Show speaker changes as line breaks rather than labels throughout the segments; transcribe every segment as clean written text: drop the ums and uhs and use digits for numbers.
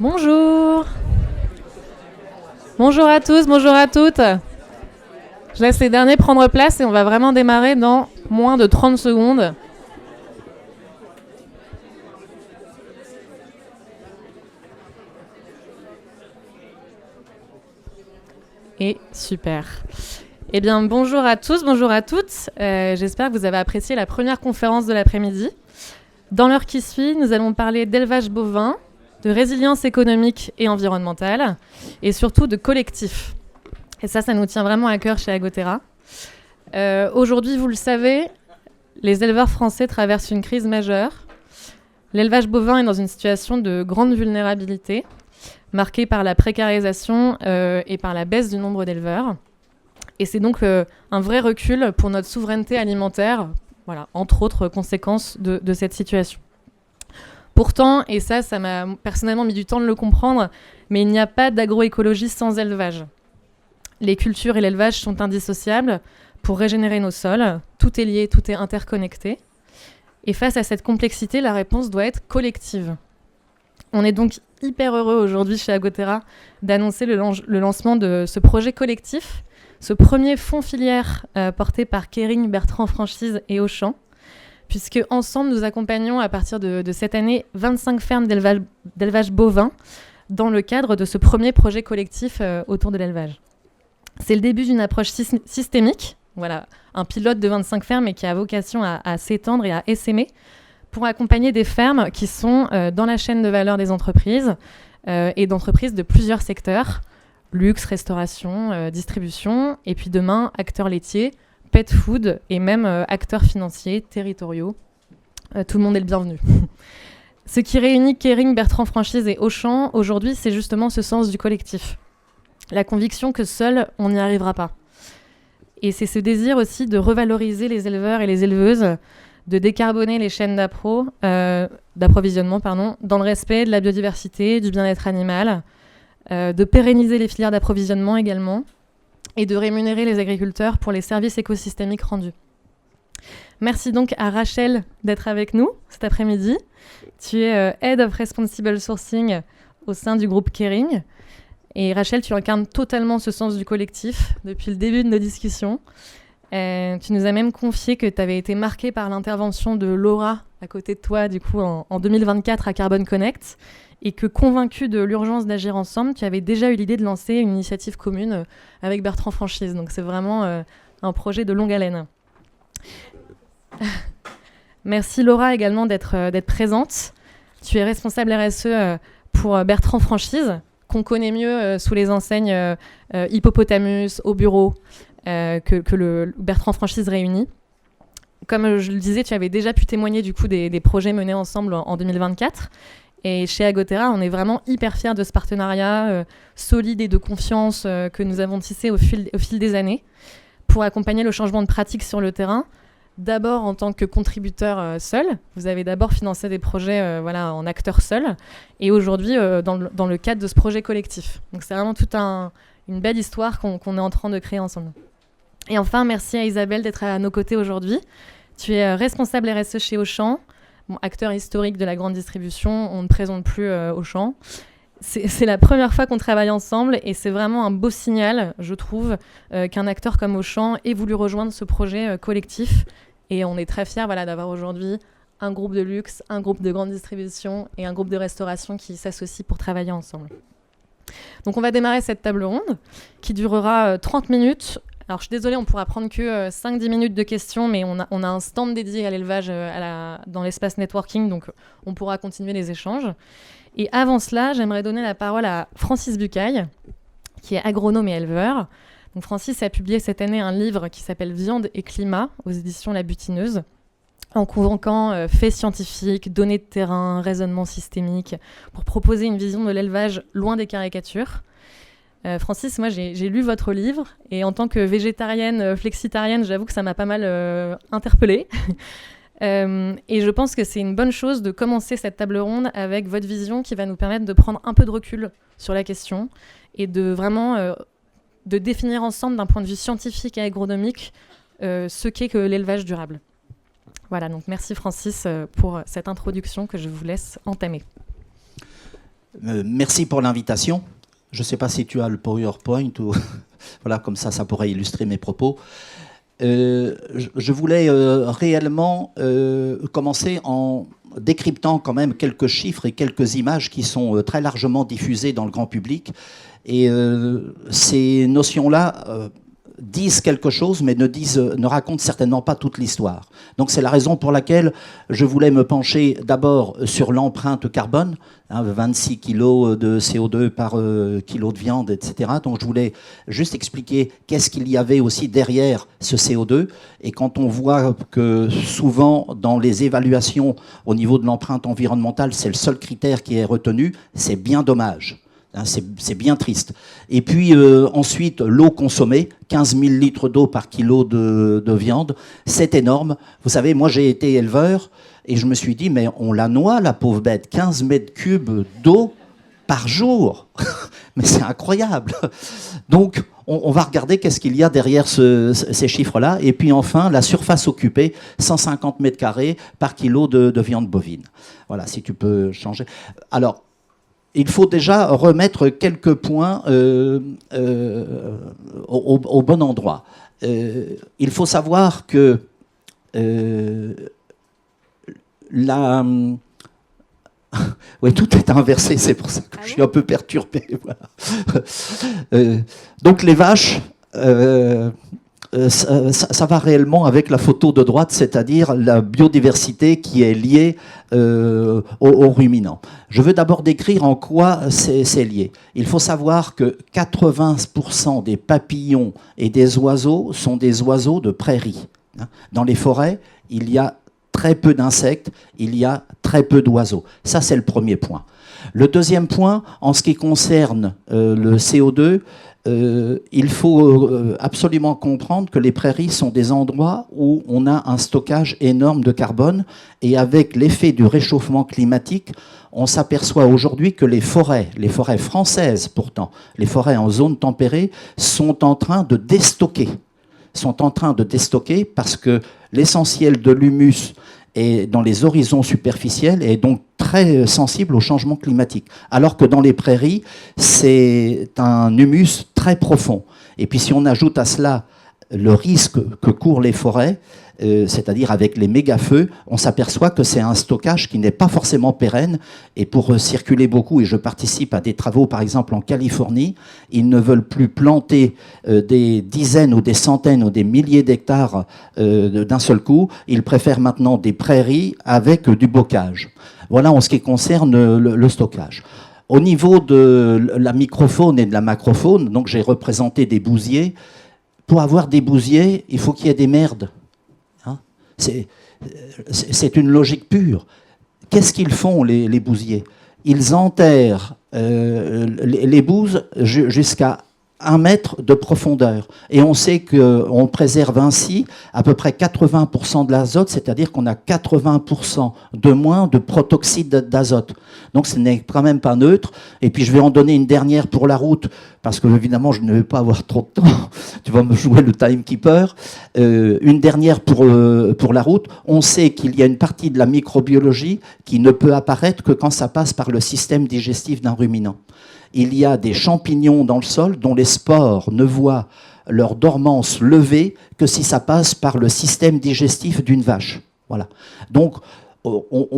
Bonjour. Bonjour à tous, bonjour à toutes. Je laisse les derniers prendre place et on va vraiment démarrer dans moins de 30 secondes. Et super. Eh bien, bonjour à tous, bonjour à toutes. J'espère que vous avez apprécié la première conférence de l'après-midi. Dans l'heure qui suit, nous allons parler d'élevage bovin, de résilience économique et environnementale, et surtout de collectif. Et ça nous tient vraiment à cœur chez Agoterra. Aujourd'hui, vous le savez, les éleveurs français traversent une crise majeure. L'élevage bovin est dans une situation de grande vulnérabilité, marquée par la précarisation et par la baisse du nombre d'éleveurs. Et c'est donc un vrai recul pour notre souveraineté alimentaire, voilà, entre autres conséquences de cette situation. Pourtant, et ça m'a personnellement mis du temps de le comprendre, mais il n'y a pas d'agroécologie sans élevage. Les cultures et l'élevage sont indissociables pour régénérer nos sols. Tout est lié, tout est interconnecté. Et face à cette complexité, la réponse doit être collective. On est donc hyper heureux aujourd'hui chez Agoterra d'annoncer le lancement de ce projet collectif, ce premier fonds filière porté par Kering, Bertrand Franchise et Auchan, puisque ensemble nous accompagnons à partir de cette année 25 fermes d'élevage bovin dans le cadre de ce premier projet collectif autour de l'élevage. C'est le début d'une approche systémique, voilà, un pilote de 25 fermes et qui a vocation à s'étendre et à essaimer pour accompagner des fermes qui sont dans la chaîne de valeur des entreprises et d'entreprises de plusieurs secteurs, luxe, restauration, distribution, et puis demain, acteurs laitiers, pet food et même acteurs financiers, territoriaux. Tout le monde est le bienvenu. Ce qui réunit Kering, Bertrand Franchise et Auchan aujourd'hui, c'est justement ce sens du collectif. La conviction que seul, on n'y arrivera pas. Et c'est ce désir aussi de revaloriser les éleveurs et les éleveuses, de décarboner les chaînes d'approvisionnement, dans le respect de la biodiversité, du bien-être animal, de pérenniser les filières d'approvisionnement également, et de rémunérer les agriculteurs pour les services écosystémiques rendus. Merci donc à Rachel d'être avec nous cet après-midi. Tu es Head of Responsible Sourcing au sein du groupe Kering. Et Rachel, tu incarnes totalement ce sens du collectif depuis le début de nos discussions. Tu nous as même confié que tu avais été marquée par l'intervention de Laura à côté de toi, du coup, en 2024 à Carbon Connect, et que convaincue de l'urgence d'agir ensemble, tu avais déjà eu l'idée de lancer une initiative commune avec Bertrand Franchise. Donc c'est vraiment un projet de longue haleine. Merci Laura également d'être présente. Tu es responsable RSE pour Bertrand Franchise, qu'on connaît mieux sous les enseignes Hippopotamus, Au Bureau, que le Bertrand Franchise réunit. Comme je le disais, tu avais déjà pu témoigner du coup des projets menés ensemble en 2024. Et chez Agoterra, on est vraiment hyper fiers de ce partenariat solide et de confiance que nous avons tissé au fil des années pour accompagner le changement de pratique sur le terrain. D'abord en tant que contributeur seul. Vous avez d'abord financé des projets en acteur seul. Et aujourd'hui, dans le cadre de ce projet collectif. Donc c'est vraiment toute une belle histoire qu'on est en train de créer ensemble. Et enfin, merci à Isabelle d'être à nos côtés aujourd'hui. Tu es responsable RSE chez Auchan. Acteur historique de la grande distribution, on ne présente plus Auchan. C'est la première fois qu'on travaille ensemble et c'est vraiment un beau signal, je trouve, qu'un acteur comme Auchan ait voulu rejoindre ce projet collectif. Et on est très fiers d'avoir aujourd'hui un groupe de luxe, un groupe de grande distribution et un groupe de restauration qui s'associent pour travailler ensemble. Donc on va démarrer cette table ronde qui durera 30 minutes. Alors, je suis désolée, on ne pourra prendre que 5-10 minutes de questions, mais on a un stand dédié à l'élevage dans l'espace networking, donc on pourra continuer les échanges. Et avant cela, j'aimerais donner la parole à Francis Bucaille, qui est agronome et éleveur. Donc, Francis a publié cette année un livre qui s'appelle « Viande et climat » aux éditions La Butineuse, en convoquant faits scientifiques, données de terrain, raisonnements systémiques, pour proposer une vision de l'élevage loin des caricatures. Francis, moi j'ai lu votre livre et en tant que végétarienne, flexitarienne, j'avoue que ça m'a pas mal interpellée. Et je pense que c'est une bonne chose de commencer cette table ronde avec votre vision qui va nous permettre de prendre un peu de recul sur la question et de vraiment de définir ensemble d'un point de vue scientifique et agronomique ce qu'est que l'élevage durable. Voilà, donc merci Francis pour cette introduction que je vous laisse entamer.
Merci pour l'invitation. Je ne sais pas si tu as le PowerPoint ou voilà, comme ça pourrait illustrer mes propos. Je voulais réellement commencer en décryptant quand même quelques chiffres et quelques images qui sont très largement diffusées dans le grand public. Et ces notions-là disent quelque chose, mais ne racontent certainement pas toute l'histoire. Donc c'est la raison pour laquelle je voulais me pencher d'abord sur l'empreinte carbone, 26 kg de CO2 par kilo de viande, etc. Donc je voulais juste expliquer qu'est-ce qu'il y avait aussi derrière ce CO2. Et quand on voit que souvent dans les évaluations au niveau de l'empreinte environnementale, c'est le seul critère qui est retenu, c'est bien dommage. C'est bien triste. Et puis ensuite, l'eau consommée, 15 000 litres d'eau par kilo de viande, c'est énorme. Vous savez, moi j'ai été éleveur et je me suis dit, mais on la noie, la pauvre bête, 15 mètres cubes d'eau par jour. Mais c'est incroyable. Donc, on va regarder qu'est-ce qu'il y a derrière ces chiffres-là. Et puis enfin, la surface occupée, 150 mètres carrés par kilo de viande bovine. Voilà, si tu peux changer. Alors, il faut déjà remettre quelques points au bon endroit. Il faut savoir que oui, tout est inversé, c'est pour ça que je suis un peu perturbé. Voilà. Donc les vaches, ça va réellement avec la photo de droite, c'est-à-dire la biodiversité qui est liée aux ruminants. Je veux d'abord décrire en quoi c'est lié. Il faut savoir que 80% des papillons et des oiseaux sont des oiseaux de prairie. Dans les forêts, il y a très peu d'insectes, il y a très peu d'oiseaux. Ça, c'est le premier point. Le deuxième point, en ce qui concerne le CO2, il faut absolument comprendre que les prairies sont des endroits où on a un stockage énorme de carbone, et avec l'effet du réchauffement climatique, on s'aperçoit aujourd'hui que les forêts françaises pourtant, les forêts en zone tempérée, sont en train de déstocker. Parce que l'essentiel de l'humus est dans les horizons superficiels et est donc très sensible au changement climatique. Alors que dans les prairies, c'est un humus très profond. Et puis si on ajoute à cela le risque que courent les forêts, c'est-à-dire avec les méga-feux, on s'aperçoit que c'est un stockage qui n'est pas forcément pérenne. Et pour circuler beaucoup, et je participe à des travaux par exemple en Californie, ils ne veulent plus planter des dizaines ou des centaines ou des milliers d'hectares d'un seul coup. Ils préfèrent maintenant des prairies avec du bocage. Voilà en ce qui concerne le stockage. Au niveau de la microfaune et de la macrofaune, donc j'ai représenté des bousiers. Pour avoir des bousiers, il faut qu'il y ait des merdes. C'est une logique pure. Qu'est-ce qu'ils font, les bousiers? Ils enterrent les bouses jusqu'à 1 mètre de profondeur. Et on sait qu'on préserve ainsi à peu près 80% de l'azote, c'est-à-dire qu'on a 80% de moins de protoxyde d'azote. Donc ce n'est quand même pas neutre. Et puis je vais en donner une dernière pour la route, parce que évidemment je ne vais pas avoir trop de temps. Tu vas me jouer le timekeeper. Une dernière pour la route. On sait qu'il y a une partie de la microbiologie qui ne peut apparaître que quand ça passe par le système digestif d'un ruminant. Il y a des champignons dans le sol dont les spores ne voient leur dormance levée que si ça passe par le système digestif d'une vache. Voilà. Donc,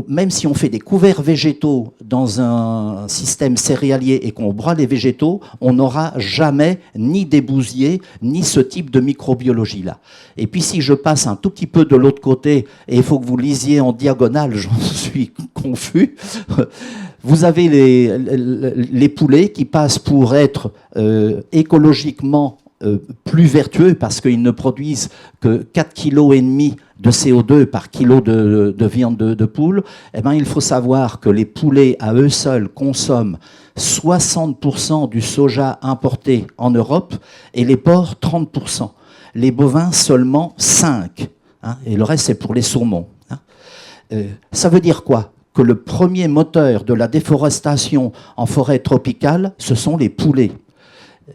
même si on fait des couverts végétaux dans un système céréalier et qu'on broie les végétaux, on n'aura jamais ni des bousiers, ni ce type de microbiologie-là. Et puis si je passe un tout petit peu de l'autre côté, et il faut que vous lisiez en diagonale, j'en suis confus, vous avez les poulets qui passent pour être écologiquement plus vertueux parce qu'ils ne produisent que 4,5 kg de CO2 par kilo de viande de poule. Eh bien, il faut savoir que les poulets à eux seuls consomment 60% du soja importé en Europe et les porcs 30%. Les bovins seulement 5%. Et le reste, c'est pour les saumons. Ça veut dire quoi? Que le premier moteur de la déforestation en forêt tropicale, ce sont les poulets.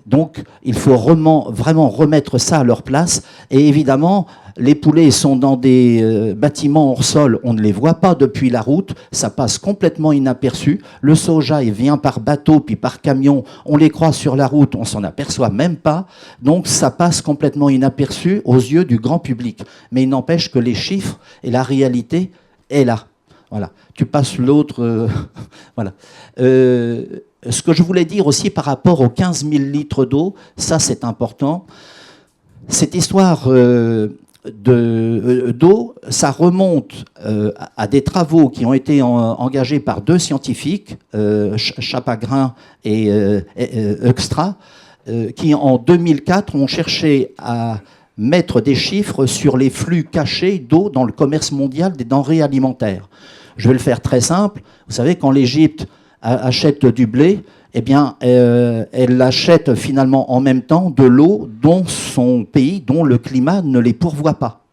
Donc, il faut vraiment remettre ça à leur place. Et évidemment, les poulets sont dans des bâtiments hors sol. On ne les voit pas depuis la route. Ça passe complètement inaperçu. Le soja, il vient par bateau puis par camion. On les croise sur la route. On s'en aperçoit même pas. Donc, ça passe complètement inaperçu aux yeux du grand public. Mais il n'empêche que les chiffres et la réalité est là. Voilà. Tu passes l'autre. Voilà. Ce que je voulais dire aussi par rapport aux 15 000 litres d'eau, ça c'est important. Cette histoire d'eau, ça remonte à des travaux qui ont été engagés par 2 scientifiques, Chapagrin et Hoekstra, qui en 2004 ont cherché à mettre des chiffres sur les flux cachés d'eau dans le commerce mondial des denrées alimentaires. Je vais le faire très simple. Vous savez, quand l'Égypte achète du blé, eh bien, elle achète finalement en même temps de l'eau dont son pays, dont le climat ne les pourvoit pas.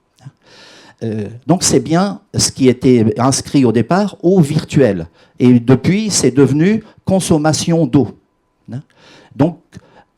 Donc c'est bien ce qui était inscrit au départ, eau virtuelle. Et depuis, c'est devenu consommation d'eau. Donc,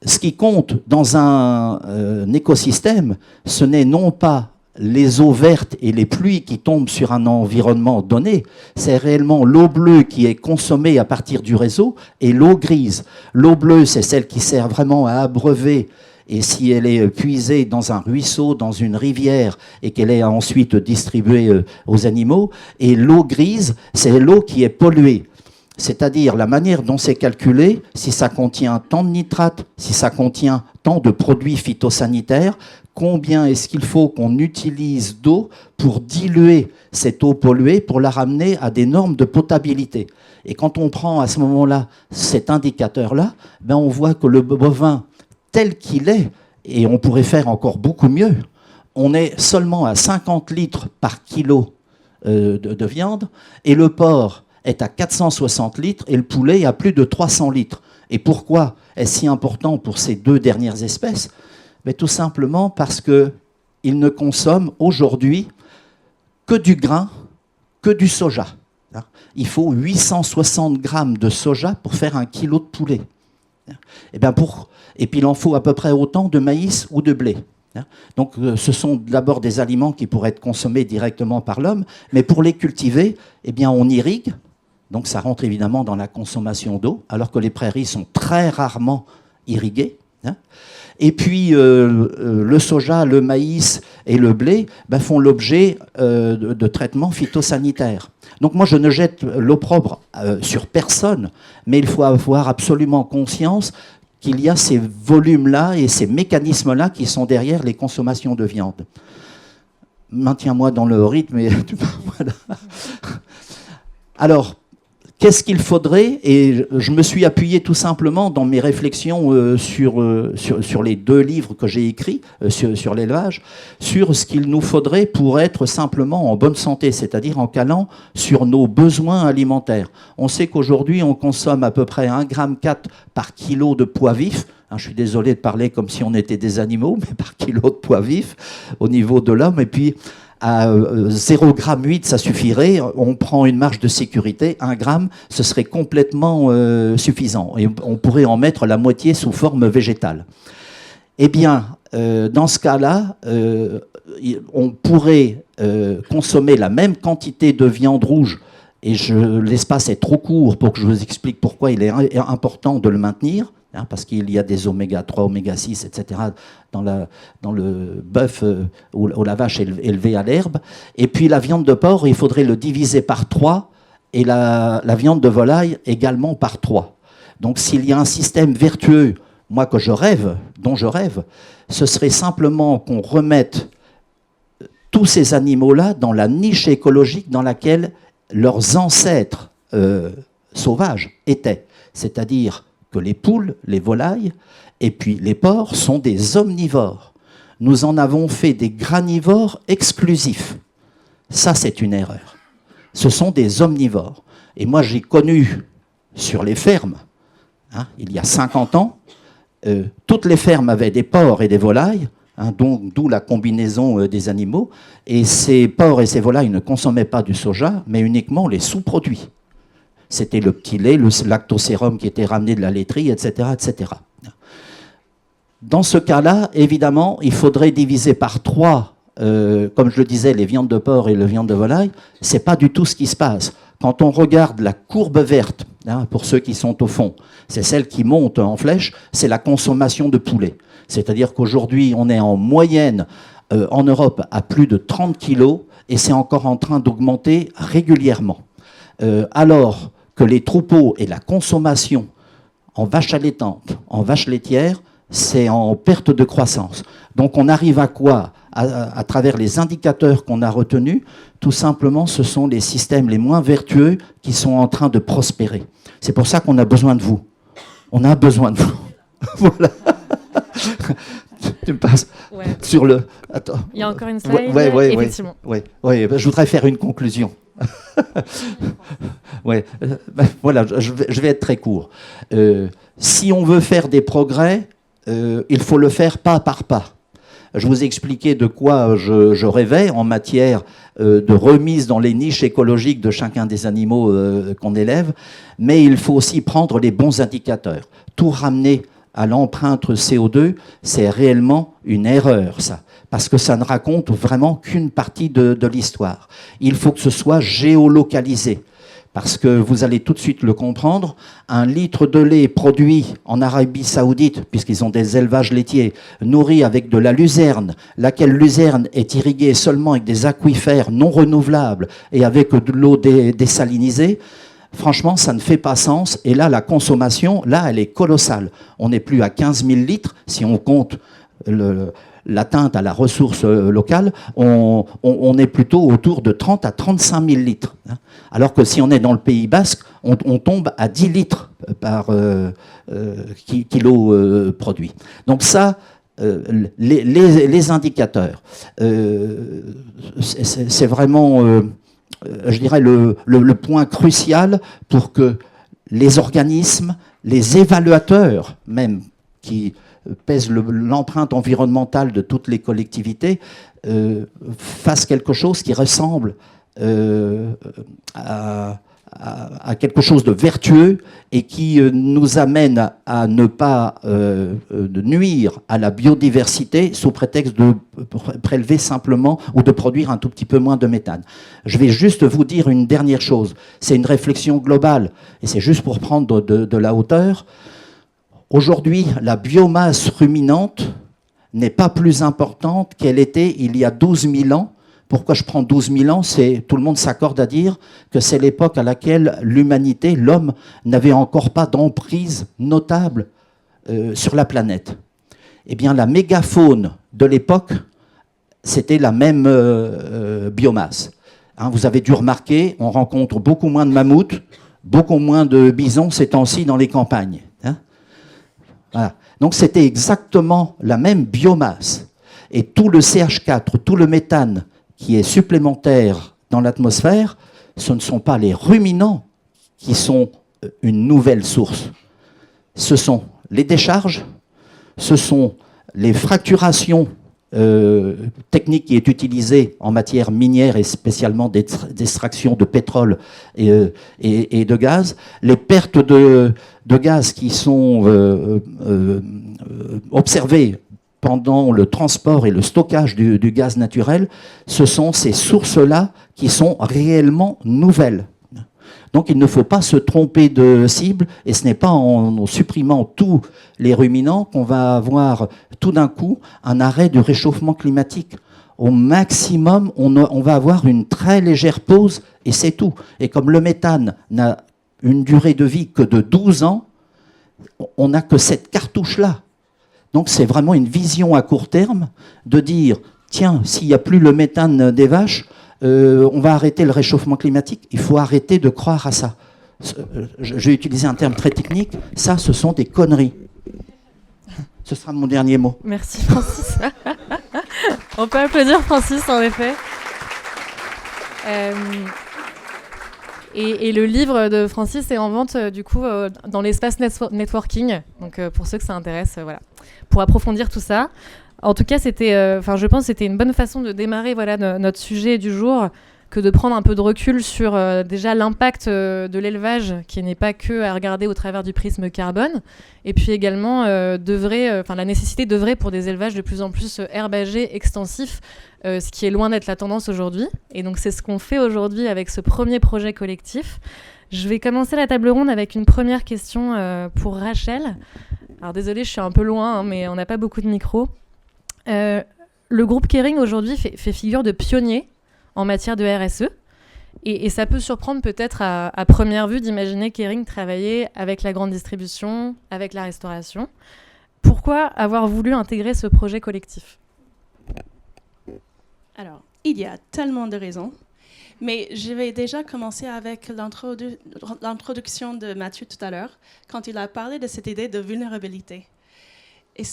ce qui compte dans un écosystème, ce n'est non pas les eaux vertes et les pluies qui tombent sur un environnement donné, c'est réellement l'eau bleue qui est consommée à partir du réseau et l'eau grise. L'eau bleue, c'est celle qui sert vraiment à abreuver, et si elle est puisée dans un ruisseau, dans une rivière, et qu'elle est ensuite distribuée aux animaux, et l'eau grise, c'est l'eau qui est polluée. C'est-à-dire la manière dont c'est calculé, si ça contient tant de nitrates, si ça contient tant de produits phytosanitaires, combien est-ce qu'il faut qu'on utilise d'eau pour diluer cette eau polluée, pour la ramener à des normes de potabilité. Et quand on prend à ce moment-là cet indicateur-là, ben on voit que le bovin tel qu'il est, et on pourrait faire encore beaucoup mieux, on est seulement à 50 litres par kilo de viande, et le porc est à 460 litres et le poulet à plus de 300 litres. Et pourquoi est-ce si important pour ces 2 dernières espèces ? Mais tout simplement parce qu'ils ne consomment aujourd'hui que du grain, que du soja. Il faut 860 grammes de soja pour faire 1 kilo de poulet. Et puis il en faut à peu près autant de maïs ou de blé. Donc ce sont d'abord des aliments qui pourraient être consommés directement par l'homme, mais pour les cultiver, eh bien, on irrigue. Donc ça rentre évidemment dans la consommation d'eau, alors que les prairies sont très rarement irriguées. Et puis le soja, le maïs et le blé font l'objet de traitements phytosanitaires. Donc moi je ne jette l'opprobre sur personne, mais il faut avoir absolument conscience qu'il y a ces volumes-là et ces mécanismes-là qui sont derrière les consommations de viande. Maintiens-moi dans le rythme. Voilà. Alors, qu'est-ce qu'il faudrait ? Et je me suis appuyé tout simplement dans mes réflexions sur les 2 livres que j'ai écrits sur l'élevage, sur ce qu'il nous faudrait pour être simplement en bonne santé, c'est-à-dire en calant sur nos besoins alimentaires. On sait qu'aujourd'hui, on consomme à peu près 1,4 g par kilo de poids vif. Je suis désolé de parler comme si on était des animaux, mais par kilo de poids vif au niveau de l'homme. Et puis, à 0,8 g, ça suffirait. On prend une marge de sécurité. 1 gramme, ce serait complètement suffisant. Et on pourrait en mettre la moitié sous forme végétale. Eh bien, dans ce cas-là, on pourrait consommer la même quantité de viande rouge. Et l'espace est trop court pour que je vous explique pourquoi il est important de le maintenir. Parce qu'il y a des oméga 3, oméga 6, etc. dans le bœuf ou la vache élevée à l'herbe. Et puis la viande de porc, il faudrait le diviser par 3 et la viande de volaille également par 3. Donc s'il y a un système vertueux, moi dont je rêve, ce serait simplement qu'on remette tous ces animaux-là dans la niche écologique dans laquelle leurs ancêtres sauvages étaient. C'est-à-dire que les poules, les volailles et puis les porcs sont des omnivores. Nous en avons fait des granivores exclusifs. Ça, c'est une erreur. Ce sont des omnivores. Et moi, j'ai connu sur les fermes, il y a 50 ans, toutes les fermes avaient des porcs et des volailles, d'où la combinaison des animaux. Et ces porcs et ces volailles ne consommaient pas du soja, mais uniquement les sous-produits. C'était le petit lait, le lactosérum qui était ramené de la laiterie, etc., etc. Dans ce cas-là, évidemment, il faudrait diviser par 3, comme je le disais, les viandes de porc et les viandes de volaille. Ce n'est pas du tout ce qui se passe. Quand on regarde la courbe verte, hein, pour ceux qui sont au fond, c'est celle qui monte en flèche, c'est la consommation de poulet. C'est-à-dire qu'aujourd'hui, on est en moyenne en Europe à plus de 30 kilos et c'est encore en train d'augmenter régulièrement. Alors que les troupeaux et la consommation en vaches allaitantes, en vaches laitières, c'est en perte de croissance. Donc on arrive à quoi ? À travers les indicateurs qu'on a retenus, tout simplement, ce sont les systèmes les moins vertueux qui sont en train de prospérer. C'est pour ça qu'on a besoin de vous. On a besoin de vous. Voilà. Tu me passes sur le... Attends.
Il y a encore une slide, effectivement.
Ouais, je voudrais faire une conclusion. Voilà, je vais être très court. Si on veut faire des progrès, il faut le faire pas par pas. Je vous ai expliqué de quoi je rêvais en matière de remise dans les niches écologiques de chacun des animaux qu'on élève, mais il faut aussi prendre les bons indicateurs. Tout ramener à l'empreinte CO2, c'est réellement une erreur, ça, parce que ça ne raconte vraiment qu'une partie de l'histoire. Il faut que ce soit géolocalisé. Parce que vous allez tout de suite le comprendre, 1 litre de lait produit en Arabie Saoudite, puisqu'ils ont des élevages laitiers, nourris avec de la luzerne, laquelle luzerne est irriguée seulement avec des aquifères non renouvelables et avec de l'eau désalinisée, franchement, ça ne fait pas sens. Et là, la consommation, là, elle est colossale. On n'est plus à 15 000 litres, si on compte l'atteinte à la ressource locale, on est plutôt autour de 30 à 35 000 litres. Alors que si on est dans le Pays Basque, on tombe à 10 litres par kilo produit. Donc ça, les indicateurs, c'est vraiment, je dirais, le point crucial pour que les organismes, les évaluateurs même, qui pèse l'empreinte environnementale de toutes les collectivités, fasse quelque chose qui ressemble à quelque chose de vertueux et qui nous amène à ne pas nuire à la biodiversité sous prétexte de prélever simplement ou de produire un tout petit peu moins de méthane. Je vais juste vous dire une dernière chose. C'est une réflexion globale et c'est juste pour prendre de la hauteur. Aujourd'hui, la biomasse ruminante n'est pas plus importante qu'elle était il y a 12 000 ans. Pourquoi je prends 12 000 ans ? Tout le monde s'accorde à dire que c'est l'époque à laquelle l'humanité, l'homme, n'avait encore pas d'emprise notable sur la planète. Eh bien, la mégafaune de l'époque, c'était la même biomasse. Hein, vous avez dû remarquer, on rencontre beaucoup moins de mammouths, beaucoup moins de bisons ces temps-ci dans les campagnes. Hein. Voilà. Donc c'était exactement la même biomasse. Et tout le CH4, tout le méthane qui est supplémentaire dans l'atmosphère, ce ne sont pas les ruminants qui sont une nouvelle source. Ce sont les décharges, ce sont les fracturations technique qui est utilisée en matière minière et spécialement d'extraction de pétrole et de gaz, les pertes de gaz qui sont observées pendant le transport et le stockage du gaz naturel, ce sont ces sources-là qui sont réellement nouvelles. Donc il ne faut pas se tromper de cible, et ce n'est pas en supprimant tous les ruminants qu'on va avoir tout d'un coup un arrêt du réchauffement climatique. Au maximum, on va avoir une très légère pause, et c'est tout. Et comme le méthane n'a une durée de vie que de 12 ans, on n'a que cette cartouche-là. Donc c'est vraiment une vision à court terme de dire, tiens, s'il n'y a plus le méthane des vaches, on va arrêter le réchauffement climatique. Il faut arrêter de croire à ça. Je vais utiliser un terme très technique. Ça, ce sont des conneries. Ce sera mon dernier mot.
Merci Francis. On peut applaudir Francis, en effet. Et le livre de Francis est en vente, du coup, dans l'espace networking. Donc, pour ceux que ça intéresse, voilà. Pour approfondir tout ça. En tout cas, je pense que c'était une bonne façon de démarrer notre sujet du jour que de prendre un peu de recul sur déjà l'impact de l'élevage, qui n'est pas que à regarder au travers du prisme carbone, et puis également la nécessité d'œuvrer pour des élevages de plus en plus herbagés, extensifs, ce qui est loin d'être la tendance aujourd'hui. Et donc c'est ce qu'on fait aujourd'hui avec ce premier projet collectif. Je vais commencer la table ronde avec une première question pour Rachel. Alors désolée, je suis un peu loin, mais on n'a pas beaucoup de micros. Le groupe Kering aujourd'hui fait figure de pionnier en matière de RSE. Et ça peut surprendre peut-être à première vue d'imaginer Kering travailler avec la grande distribution, avec la restauration. Pourquoi avoir voulu intégrer ce projet collectif ?
Alors, il y a tellement de raisons, mais je vais déjà commencer avec l'introduction de Mathieu tout à l'heure, quand il a parlé de cette idée de vulnérabilité. Et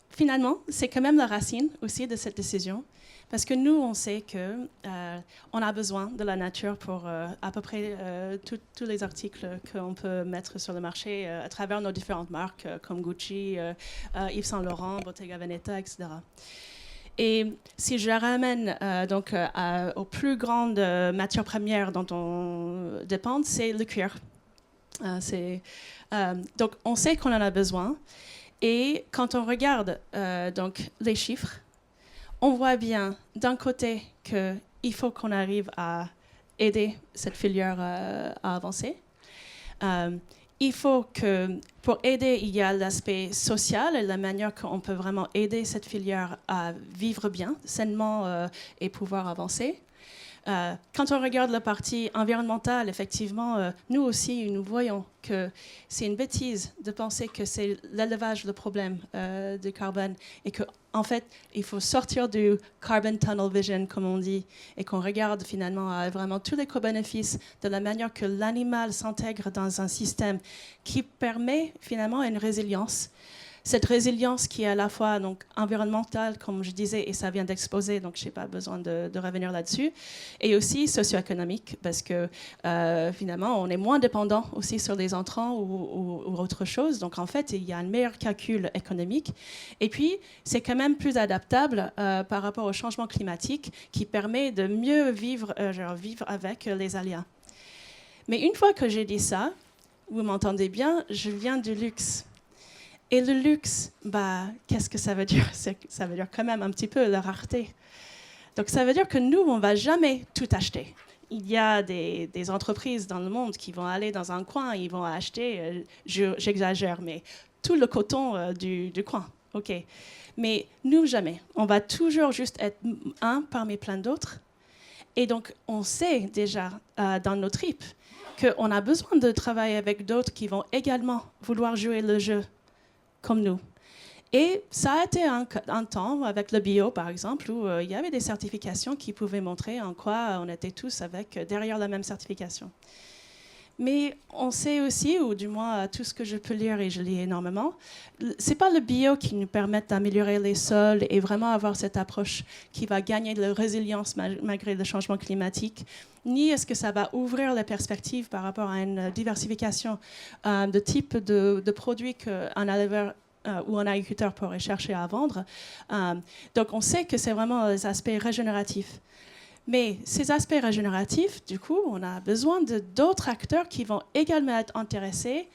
finalement, c'est quand même la racine aussi de cette décision. Parce que nous, on sait qu'on a besoin de la nature pour à peu près tous les articles qu'on peut mettre sur le marché à travers nos différentes marques comme Gucci, Yves Saint Laurent, Bottega Veneta, etc. Et si je ramène aux plus grandes matières premières dont on dépend, c'est le cuir. Donc on sait qu'on en a besoin. Et quand on regarde les chiffres, on voit bien d'un côté qu'il faut qu'on arrive à aider cette filière à avancer. Il faut que, pour aider, il y a l'aspect social et la manière qu'on peut vraiment aider cette filière à vivre bien, sainement et pouvoir avancer. Quand on regarde la partie environnementale, effectivement, nous aussi, nous voyons que c'est une bêtise de penser que c'est l'élevage le problème du carbone et qu'en fait, il faut sortir du carbon tunnel vision, comme on dit, et qu'on regarde finalement à vraiment tous les co-bénéfices de la manière que l'animal s'intègre dans un système qui permet finalement une résilience. Cette résilience qui est à la fois donc, environnementale, comme je disais, et ça vient d'exposer, donc je n'ai pas besoin de revenir là-dessus, et aussi socio-économique, parce que finalement, on est moins dépendant aussi sur les entrants ou autre chose. Donc en fait, il y a un meilleur calcul économique. Et puis, c'est quand même plus adaptable par rapport au changement climatique qui permet de mieux vivre avec les aléas. Mais une fois que j'ai dit ça, vous m'entendez bien, je viens du luxe. Et le luxe, qu'est-ce que ça veut dire ? Ça veut dire quand même un petit peu la rareté. Donc ça veut dire que nous, on ne va jamais tout acheter. Il y a des entreprises dans le monde qui vont aller dans un coin, ils vont acheter, j'exagère, mais tout le coton du coin. OK. Mais nous, jamais. On va toujours juste être un parmi plein d'autres. Et donc, on sait déjà dans nos tripes qu'on a besoin de travailler avec d'autres qui vont également vouloir jouer le jeu comme nous. Et ça a été un temps avec le bio, par exemple, où il y avait des certifications qui pouvaient montrer en quoi on était tous derrière la même certification. Mais on sait aussi, ou du moins tout ce que je peux lire, et je lis énormément, c'est pas le bio qui nous permet d'améliorer les sols et vraiment avoir cette approche qui va gagner de la résilience malgré le changement climatique, ni est-ce que ça va ouvrir les perspectives par rapport à une diversification de type de produits qu'un éleveur ou un agriculteur pourrait chercher à vendre. Donc on sait que c'est vraiment les aspects régénératifs. Mais ces aspects régénératifs, du coup, on a besoin d'autres acteurs qui vont également être intéressés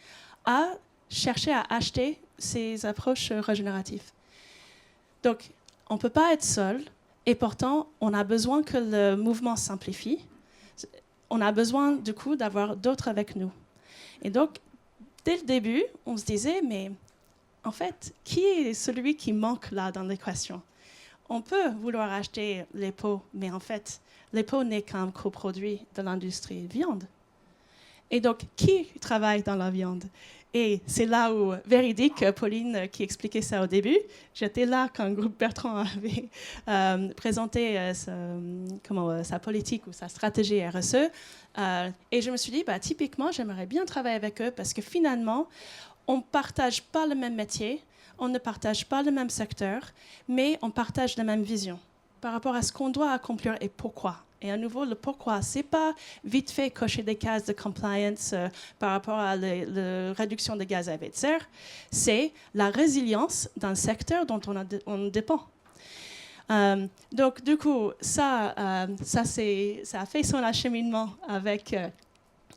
à chercher à acheter ces approches régénératives. Donc, on ne peut pas être seul, et pourtant, on a besoin que le mouvement simplifie. On a besoin, du coup, d'avoir d'autres avec nous. Et donc, dès le début, on se disait, mais en fait, qui est celui qui manque là dans l'équation ? On peut vouloir acheter les pots, mais en fait, les pots n'est qu'un coproduit de l'industrie viande. Et donc, qui travaille dans la viande ? Et c'est là où, véridique, Pauline qui expliquait ça au début, j'étais là quand le groupe Bertrand avait présenté sa politique ou sa stratégie RSE. Et je me suis dit, typiquement, j'aimerais bien travailler avec eux parce que finalement, on ne partage pas le même métier, on ne partage pas le même secteur, mais on partage la même vision par rapport à ce qu'on doit accomplir et pourquoi. Et à nouveau, le pourquoi, ce n'est pas vite fait cocher des cases de compliance par rapport à la réduction des gaz à effet de serre, c'est la résilience d'un secteur dont on dépend. Donc, du coup, ça a fait son acheminement avec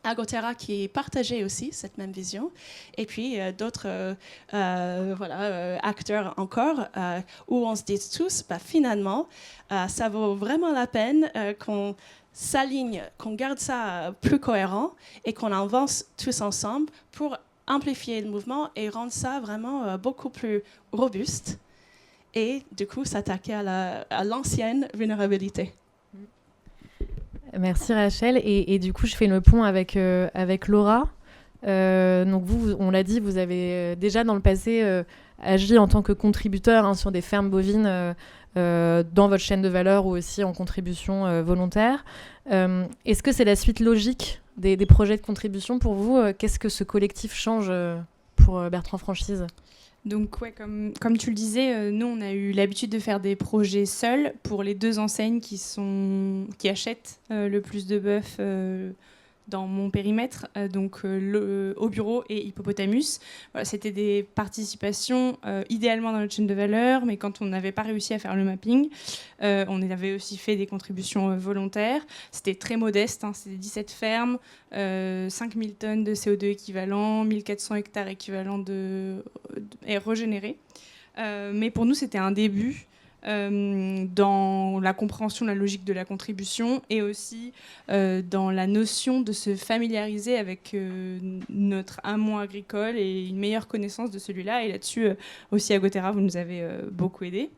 Agoterra qui partageait aussi cette même vision. Et puis, d'autres acteurs encore, où on se dit tous, finalement, ça vaut vraiment la peine qu'on s'aligne, qu'on garde ça plus cohérent et qu'on avance tous ensemble pour amplifier le mouvement et rendre ça vraiment beaucoup plus robuste et du coup s'attaquer à l'ancienne vulnérabilité.
Merci Rachel. Et du coup, je fais le pont avec Laura. Donc vous, on l'a dit, vous avez déjà dans le passé agi en tant que contributeur sur des fermes bovines dans votre chaîne de valeur ou aussi en contribution volontaire. Est-ce que c'est la suite logique des projets de contribution pour vous? Qu'est-ce que ce collectif change pour Bertrand Franchise?
Donc ouais, comme tu le disais, nous on a eu l'habitude de faire des projets seuls pour les 2 enseignes qui achètent le plus de bœuf dans mon périmètre, donc Au Bureau et Hippopotamus. Voilà, c'était des participations idéalement dans notre chaîne de valeur, mais quand on n'avait pas réussi à faire le mapping, on avait aussi fait des contributions volontaires. C'était très modeste, c'était 17 fermes, 5000 tonnes de CO2 équivalent, 1400 hectares équivalents régénérés. Mais pour nous, c'était un début dans la compréhension de la logique de la contribution et aussi dans la notion de se familiariser avec notre amont agricole et une meilleure connaissance de celui-là. Et là-dessus, aussi Agoterra, vous nous avez beaucoup aidés.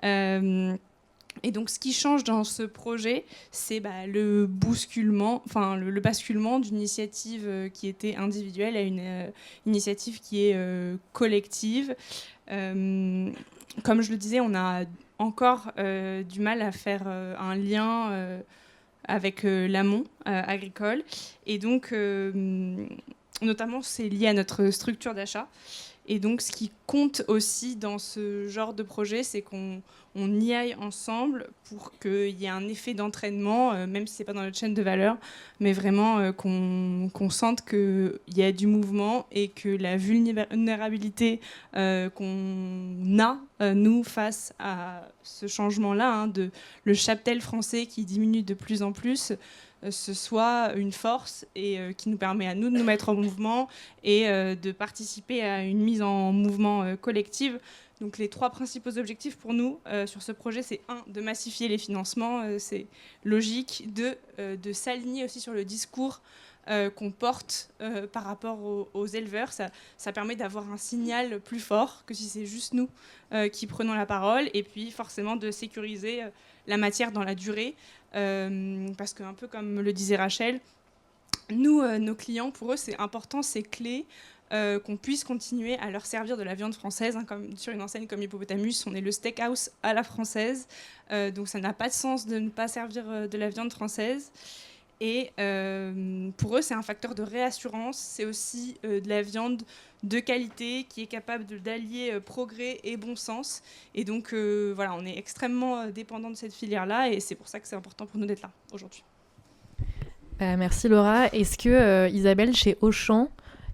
Et donc, ce qui change dans ce projet, c'est le bousculement, le basculement d'une initiative qui était individuelle à une initiative qui est collective. Comme je le disais, on a encore du mal à faire un lien avec l'amont agricole. Et donc, notamment, c'est lié à notre structure d'achat. Et donc, ce qui compte aussi dans ce genre de projet, c'est qu'on y aille ensemble pour qu'il y ait un effet d'entraînement, même si ce n'est pas dans notre chaîne de valeur, mais vraiment qu'on sente qu'il y a du mouvement et que la vulnérabilité qu'on a, nous, face à ce changement-là, de le cheptel français qui diminue de plus en plus, ce soit une force et qui nous permet à nous de nous mettre en mouvement et de participer à une mise en mouvement collective. Donc les 3 principaux objectifs pour nous sur ce projet, c'est 1, de massifier les financements, c'est logique, 2, de s'aligner aussi sur le discours qu'on porte par rapport aux éleveurs. Ça permet d'avoir un signal plus fort que si c'est juste nous qui prenons la parole, et puis forcément de sécuriser la matière dans la durée, parce qu'un peu comme le disait Rachel, nous, nos clients, pour eux, c'est important, c'est clé qu'on puisse continuer à leur servir de la viande française, comme sur une enseigne comme Hippopotamus, on est le steakhouse à la française, donc ça n'a pas de sens de ne pas servir de la viande française. Et pour eux, c'est un facteur de réassurance, c'est aussi de la viande de qualité qui est capable d'allier progrès et bon sens. Et donc, voilà, on est extrêmement dépendant de cette filière-là et c'est pour ça que c'est important pour nous d'être là aujourd'hui.
Merci Laura. Est-ce que, Isabelle, chez Auchan,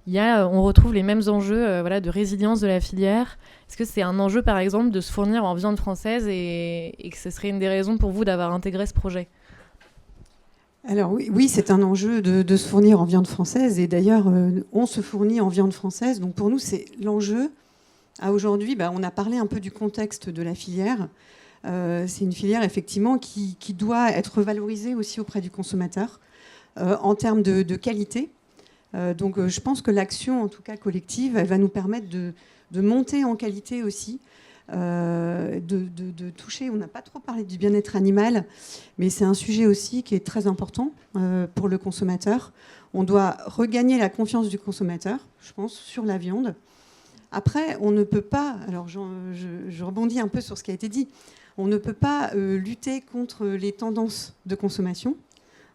on retrouve les mêmes enjeux de résilience de la filière? Est-ce que c'est un enjeu, par exemple, de se fournir en viande française et que ce serait une des raisons pour vous d'avoir intégré ce projet?
Alors oui, c'est un enjeu de se fournir en viande française. Et d'ailleurs, on se fournit en viande française. Donc pour nous, c'est l'enjeu. À aujourd'hui, on a parlé un peu du contexte de la filière. C'est une filière, effectivement, qui doit être valorisée aussi auprès du consommateur en termes de qualité. Donc je pense que l'action, en tout cas collective, elle va nous permettre de monter en qualité aussi. De toucher, on n'a pas trop parlé du bien-être animal, mais c'est un sujet aussi qui est très important pour le consommateur. On doit regagner la confiance du consommateur, je pense, sur la viande. Après, on ne peut pas, alors je rebondis un peu sur ce qui a été dit, on ne peut pas lutter contre les tendances de consommation.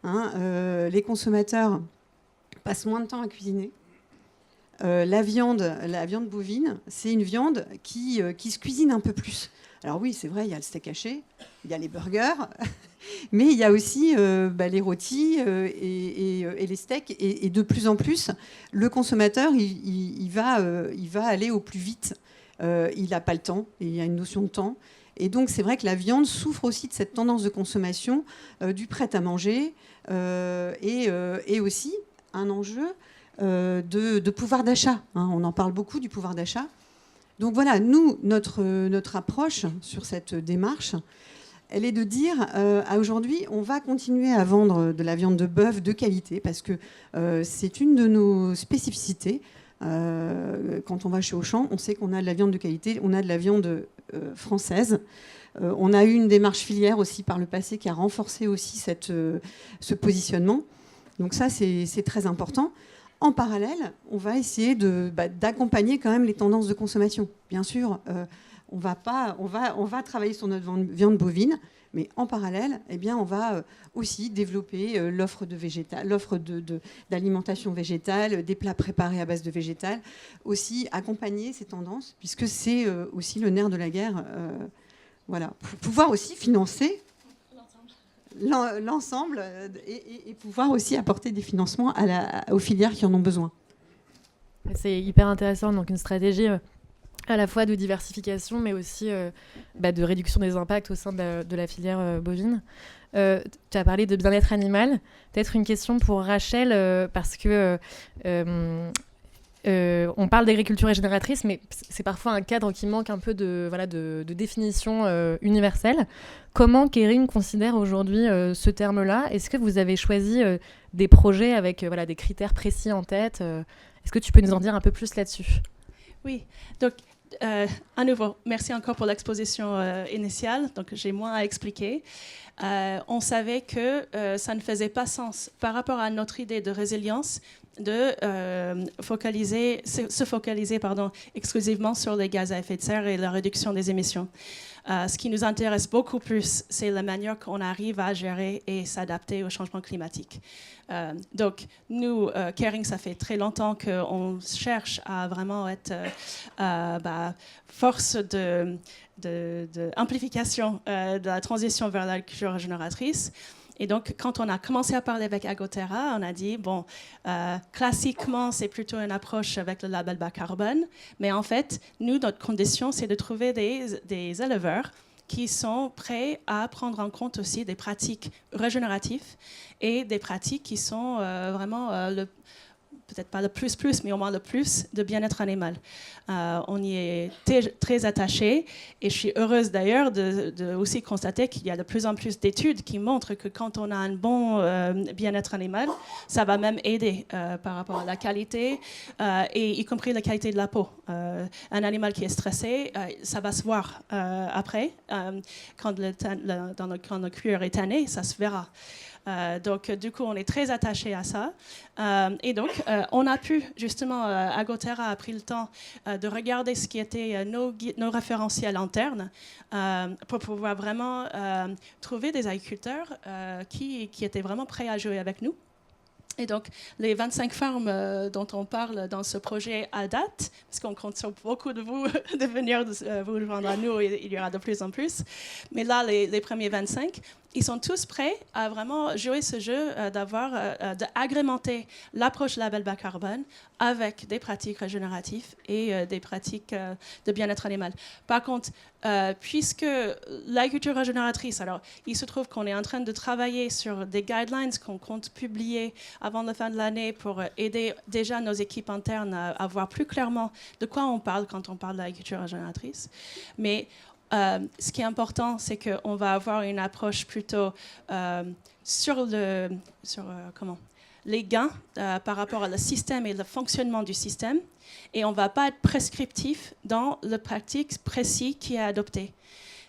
Les consommateurs passent moins de temps à cuisiner. La viande bovine, c'est une viande qui se cuisine un peu plus. Alors oui, c'est vrai, il y a le steak haché, il y a les burgers, mais il y a aussi les rôtis et les steaks. Et de plus en plus, le consommateur, il va aller au plus vite. Il n'a pas le temps, il y a une notion de temps. Et donc, c'est vrai que la viande souffre aussi de cette tendance de consommation du prêt-à-manger et aussi un enjeu de pouvoir d'achat. Hein. On en parle beaucoup du pouvoir d'achat. Donc voilà, nous, notre approche sur cette démarche, elle est de dire, aujourd'hui, on va continuer à vendre de la viande de bœuf de qualité, parce que c'est une de nos spécificités. Quand on va chez Auchan, on sait qu'on a de la viande de qualité, on a de la viande française. On a eu une démarche filière aussi par le passé qui a renforcé aussi ce positionnement. Donc ça, c'est très important. En parallèle, on va essayer d'accompagner quand même les tendances de consommation. Bien sûr, on va travailler sur notre viande bovine, mais en parallèle, eh bien, on va aussi développer l'offre d'alimentation végétale, des plats préparés à base de végétal, aussi accompagner ces tendances, puisque c'est aussi le nerf de la guerre, voilà, pour pouvoir aussi financer l'ensemble et pouvoir aussi apporter des financements aux filières qui en ont besoin.
C'est hyper intéressant, donc une stratégie à la fois de diversification, mais aussi de réduction des impacts au sein de la filière bovine. Tu as parlé de bien-être animal. Peut-être une question pour Rachel, parce que on parle d'agriculture régénératrice, mais c'est parfois un cadre qui manque un peu de définition universelle. Comment Kering considère aujourd'hui ce terme-là ? Est-ce que vous avez choisi des projets avec des critères précis en tête ? Est-ce que tu peux nous en dire un peu plus là-dessus ?
Oui, donc à nouveau, merci encore pour l'exposition initiale. Donc j'ai moins à expliquer. On savait que ça ne faisait pas sens par rapport à notre idée de résilience de se focaliser exclusivement sur les gaz à effet de serre et la réduction des émissions. Ce qui nous intéresse beaucoup plus, c'est la manière qu'on arrive à gérer et s'adapter au changement climatique. Donc, nous, Kering, ça fait très longtemps qu'on cherche à vraiment être force d'amplification de la transition vers l'agriculture régénératrice. Et donc, quand on a commencé à parler avec Agoterra, on a dit, bon, classiquement, c'est plutôt une approche avec le label bas carbone. Mais en fait, nous, notre condition, c'est de trouver des éleveurs qui sont prêts à prendre en compte aussi des pratiques régénératives et des pratiques qui sont vraiment peut-être pas le plus, mais au moins le plus de bien-être animal. On y est très attaché et je suis heureuse d'ailleurs de aussi constater qu'il y a de plus en plus d'études qui montrent que quand on a un bon bien-être animal, ça va même aider par rapport à la qualité et y compris la qualité de la peau. Un animal qui est stressé, ça va se voir après. Quand le cuir est tanné, ça se verra. Donc, du coup, on est très attaché à ça. Et donc, on a pu, justement, Agoterra a pris le temps de regarder ce qui était nos référentiels internes pour pouvoir vraiment trouver des agriculteurs qui étaient vraiment prêts à jouer avec nous. Et donc, les 25 fermes dont on parle dans ce projet à date, parce qu'on compte sur beaucoup de vous de venir vous rejoindre à nous, il y aura de plus en plus. Mais là, les premiers 25, ils sont tous prêts à vraiment jouer ce jeu d'agrémenter l'approche label bas carbone avec des pratiques régénératives et des pratiques de bien-être animal. Par contre, puisque l'agriculture régénératrice, alors il se trouve qu'on est en train de travailler sur des guidelines qu'on compte publier avant la fin de l'année pour aider déjà nos équipes internes à voir plus clairement de quoi on parle quand on parle d'agriculture régénératrice. Mais ce qui est important, c'est qu'on va avoir une approche plutôt sur les gains par rapport au système et le fonctionnement du système. Et on ne va pas être prescriptif dans la pratique précise qui est adoptée.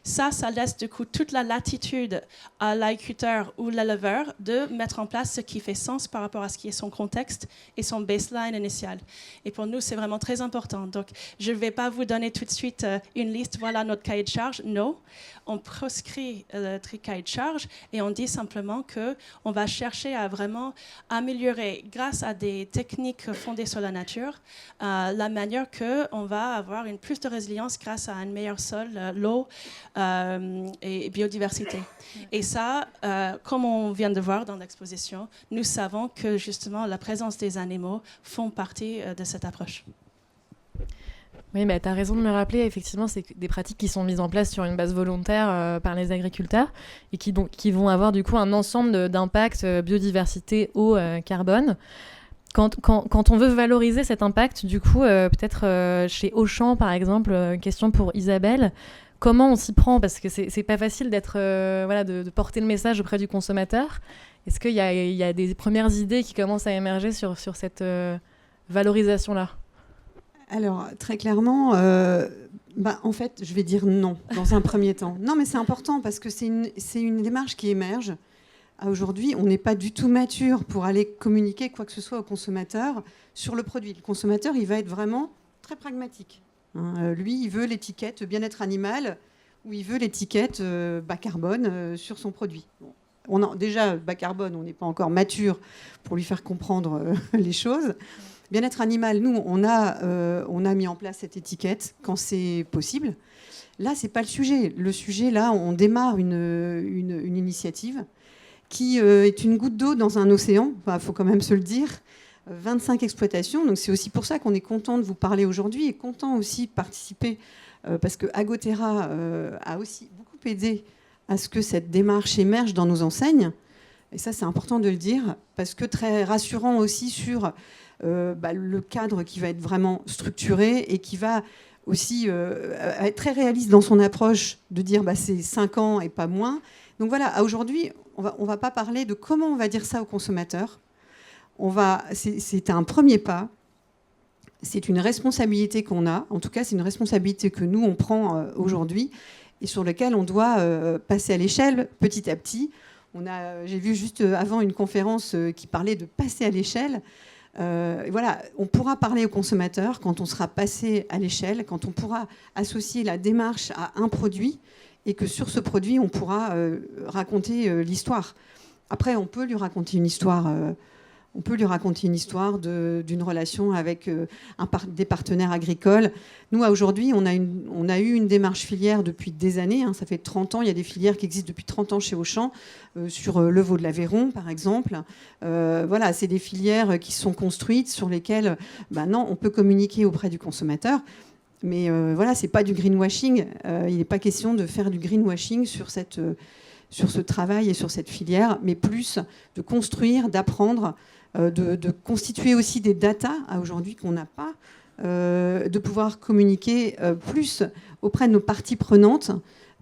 Ça laisse du coup toute la latitude à l'agriculteur ou l'éleveur de mettre en place ce qui fait sens par rapport à ce qui est son contexte et son baseline initial. Et pour nous, c'est vraiment très important. Donc, je ne vais pas vous donner tout de suite une liste, voilà notre cahier de charge. Non, on proscrit le cahier de charge et on dit simplement qu'on va chercher à vraiment améliorer, grâce à des techniques fondées sur la nature, la manière qu'on va avoir une plus de résilience grâce à un meilleur sol, l'eau, et biodiversité. Et ça, comme on vient de voir dans l'exposition, nous savons que justement la présence des animaux font partie de cette approche.
Oui, bah, tu as raison de me rappeler, effectivement, c'est des pratiques qui sont mises en place sur une base volontaire par les agriculteurs et qui vont avoir du coup un ensemble d'impacts biodiversité, eau, carbone. Quand on veut valoriser cet impact, du coup, peut-être chez Auchan, par exemple, question pour Isabelle, comment on s'y prend? Parce que c'est pas facile de porter le message auprès du consommateur. Est-ce qu'il y a des premières idées qui commencent à émerger sur cette valorisation-là?
Alors, très clairement, en fait, je vais dire non, dans un premier temps. Non, mais c'est important parce que c'est une démarche qui émerge. Aujourd'hui, on n'est pas du tout mature pour aller communiquer quoi que ce soit au consommateur sur le produit. Le consommateur, il va être vraiment très pragmatique. Lui, il veut l'étiquette bien-être animal ou il veut l'étiquette bas carbone sur son produit. Bon, déjà, bas carbone, on n'est pas encore mature pour lui faire comprendre les choses. Bien-être animal, nous, on a mis en place cette étiquette quand c'est possible. Là, ce n'est pas le sujet. Le sujet, là, on démarre une initiative qui est une goutte d'eau dans un océan. Il faut quand même se le dire. 25 exploitations. Donc, c'est aussi pour ça qu'on est content de vous parler aujourd'hui et content aussi de participer parce que Agoterra a aussi beaucoup aidé à ce que cette démarche émerge dans nos enseignes. Et ça, c'est important de le dire parce que très rassurant aussi sur le cadre qui va être vraiment structuré et qui va aussi être très réaliste dans son approche de dire c'est 5 ans et pas moins. Donc voilà, aujourd'hui, on va pas parler de comment on va dire ça aux consommateurs. C'est un premier pas. C'est une responsabilité qu'on a. En tout cas, c'est une responsabilité que nous, on prend aujourd'hui et sur laquelle on doit passer à l'échelle petit à petit. J'ai vu juste avant une conférence qui parlait de passer à l'échelle. Voilà, on pourra parler aux consommateurs quand on sera passé à l'échelle, quand on pourra associer la démarche à un produit et que sur ce produit, on pourra raconter l'histoire. Après, on peut lui raconter une histoire d'une relation avec des partenaires agricoles. Nous, aujourd'hui, on a eu une démarche filière depuis des années. Ça fait 30 ans. Il y a des filières qui existent depuis 30 ans chez Auchan, sur le veau de l'Aveyron, par exemple. Voilà, c'est des filières qui sont construites, sur lesquelles, non, on peut communiquer auprès du consommateur. Mais voilà, ce n'est pas du greenwashing. Il n'est pas question de faire du greenwashing sur ce travail et sur cette filière, mais plus de construire, d'apprendre, de constituer aussi des datas aujourd'hui qu'on n'a pas, de pouvoir communiquer plus auprès de nos parties prenantes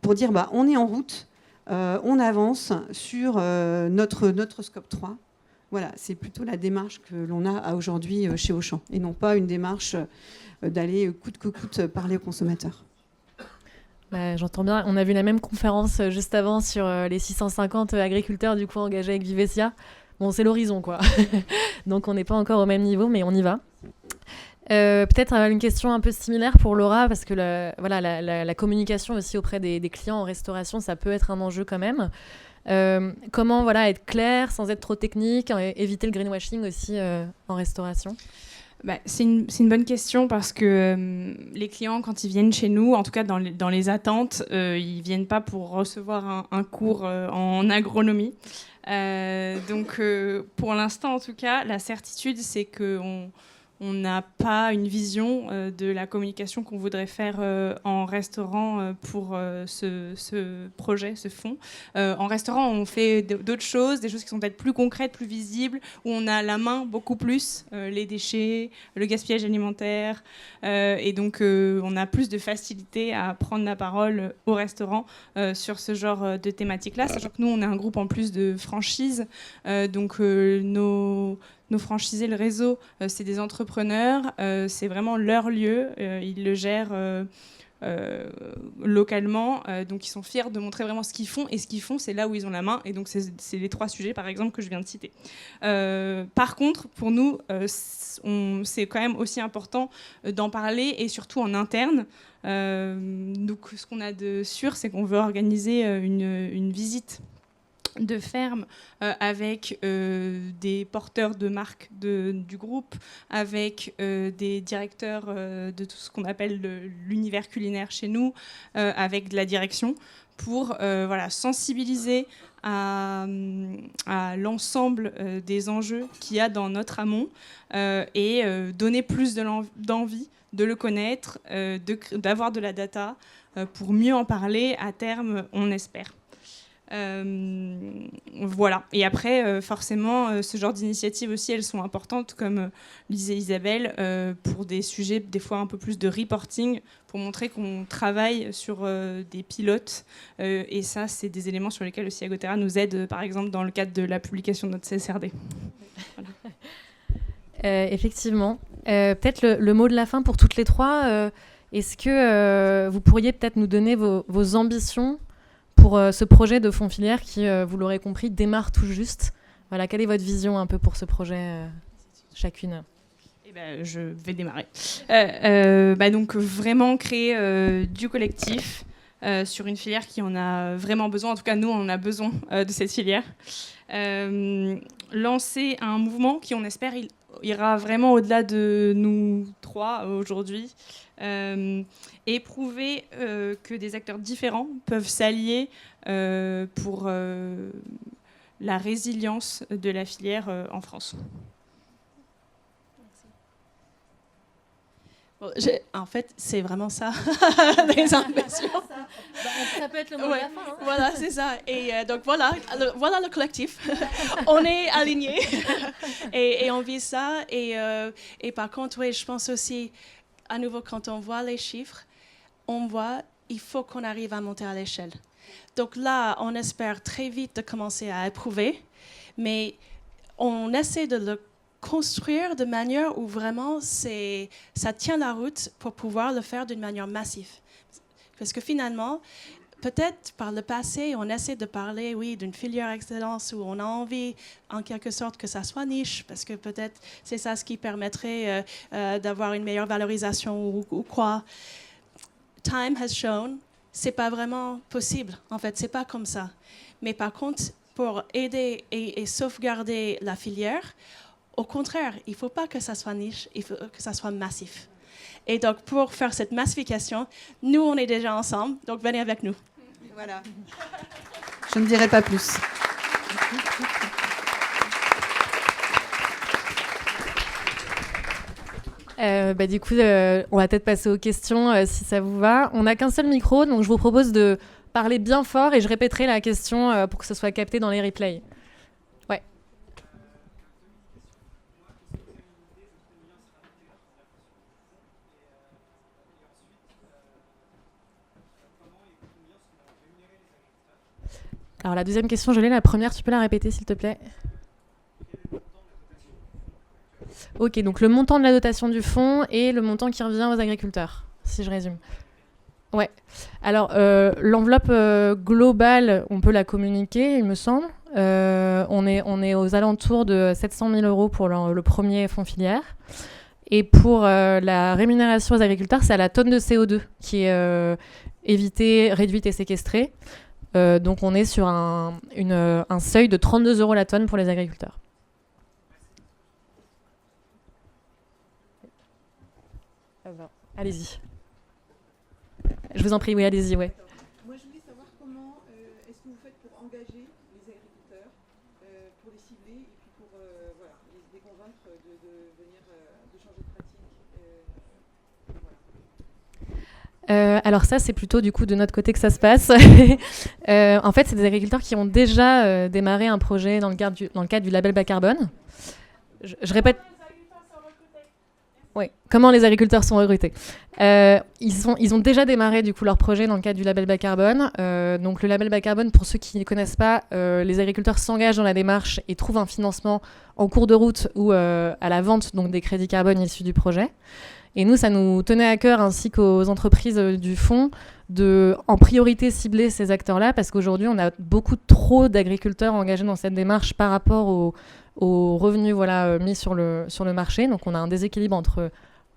pour dire on est en route, on avance sur notre scope 3. Voilà, c'est plutôt la démarche que l'on a aujourd'hui chez Auchan et non pas une démarche d'aller coûte que coûte parler aux consommateurs.
J'entends bien. On a vu la même conférence juste avant sur les 650 agriculteurs du coup engagés avec Vivessia. Bon, c'est l'horizon, quoi. Donc, on n'est pas encore au même niveau, mais on y va. Peut-être une question un peu similaire pour Laura, parce que la communication aussi auprès des clients en restauration, ça peut être un enjeu quand même. Comment être clair sans être trop technique, éviter le greenwashing aussi en restauration?
C'est une bonne question parce que les clients, quand ils viennent chez nous, en tout cas dans les attentes, ils ne viennent pas pour recevoir un cours en agronomie. Donc, pour l'instant, en tout cas, la certitude, c'est qu'on n'a pas une vision de la communication qu'on voudrait faire en restaurant pour ce projet, ce fonds. En restaurant, on fait d'autres choses, des choses qui sont peut-être plus concrètes, plus visibles, où on a la main beaucoup plus, les déchets, le gaspillage alimentaire. Et donc, on a plus de facilité à prendre la parole au restaurant sur ce genre de thématique-là. Sachant que nous, on est un groupe en plus de franchises. Donc, nos franchisés, le réseau, c'est des entrepreneurs, c'est vraiment leur lieu, ils le gèrent localement, donc ils sont fiers de montrer vraiment ce qu'ils font, et ce qu'ils font, c'est là où ils ont la main, et donc c'est les 3 sujets, par exemple, que je viens de citer. Par contre, pour nous, c'est quand même aussi important d'en parler, et surtout en interne. Donc ce qu'on a de sûr, c'est qu'on veut organiser une visite de ferme avec des porteurs de marque du groupe, avec des directeurs de tout ce qu'on appelle l'univers culinaire chez nous, avec de la direction, pour sensibiliser à l'ensemble des enjeux qu'il y a dans notre amont et donner plus d'envie de le connaître, d'avoir de la data pour mieux en parler à terme, on espère. Voilà. Et après, forcément, ce genre d'initiatives aussi, elles sont importantes, comme disait Isabelle, pour des sujets des fois un peu plus de reporting, pour montrer qu'on travaille sur des pilotes. Et ça, c'est des éléments sur lesquels aussi Agotera nous aide, par exemple, dans le cadre de la publication de notre CSRD. Voilà.
Effectivement. Peut-être le mot de la fin pour toutes les trois. Est-ce que vous pourriez peut-être nous donner vos ambitions pour ce projet de fonds filière qui, vous l'aurez compris, démarre tout juste? Voilà, quelle est votre vision un peu pour ce projet chacune?
Je vais démarrer. Donc vraiment créer du collectif sur une filière qui en a vraiment besoin. En tout cas, nous, on a besoin de cette filière. Lancer un mouvement qui, on espère, ira vraiment au-delà de nous trois aujourd'hui. Et prouver que des acteurs différents peuvent s'allier pour la résilience de la filière en France.
Bon, en fait, c'est vraiment ça, les ambitions.
Ça peut être le mot de la fin. Hein.
Voilà, c'est ça. Et donc voilà le collectif. On est alignés et on vit ça. Et par contre, oui, je pense aussi, à nouveau, quand on voit les chiffres, on voit il faut qu'on arrive à monter à l'échelle. Donc là, on espère très vite de commencer à éprouver, mais on essaie de le construire de manière où vraiment ça tient la route pour pouvoir le faire d'une manière massive. Parce que finalement, peut-être par le passé, on essaie de parler, oui, d'une filière excellence où on a envie, en quelque sorte, que ça soit niche, parce que peut-être c'est ça ce qui permettrait d'avoir une meilleure valorisation ou quoi. Time has shown, c'est pas vraiment possible. En fait, c'est pas comme ça. Mais par contre, pour aider et sauvegarder la filière, au contraire, il faut pas que ça soit niche, il faut que ça soit massif. Et donc, pour faire cette massification, nous, on est déjà ensemble, donc venez avec nous.
Voilà. Je ne dirai pas plus.
Du coup, on va peut-être passer aux questions, si ça vous va. On n'a qu'un seul micro, donc je vous propose de parler bien fort et je répéterai la question pour que ce soit capté dans les replays. Ouais. Alors la deuxième question, je l'ai. La première, tu peux la répéter, s'il te plaît? Ok, donc le montant de la dotation du fonds et le montant qui revient aux agriculteurs, si je résume. Ouais. Alors, l'enveloppe globale, on peut la communiquer, il me semble. On est aux alentours de 700 000 € pour le premier fonds filière. Et pour la rémunération aux agriculteurs, c'est à la tonne de CO2 qui est évitée, réduite et séquestrée. Donc, on est sur un seuil de 32 € la tonne pour les agriculteurs. Allez-y. Je vous en prie, oui, allez-y, ouais.
Moi, je voulais savoir comment est-ce que vous faites pour engager les agriculteurs, pour les cibler et puis pour les convaincre de venir, de changer de pratique.
Alors ça, c'est plutôt du coup de notre côté que ça se passe. En fait, c'est des agriculteurs qui ont déjà démarré un projet dans le cadre du label bas carbone. Je répète. Oui, comment les agriculteurs sont recrutés. Ils ont déjà démarré du coup leur projet dans le cadre du label bas carbone. Donc le label bas carbone, pour ceux qui ne connaissent pas, les agriculteurs s'engagent dans la démarche et trouvent un financement en cours de route ou à la vente donc des crédits carbone issus du projet. Et nous, ça nous tenait à cœur, ainsi qu'aux entreprises du fonds, de en priorité cibler ces acteurs-là, parce qu'aujourd'hui, on a beaucoup trop d'agriculteurs engagés dans cette démarche par rapport aux revenus mis sur le marché. Donc on a un déséquilibre entre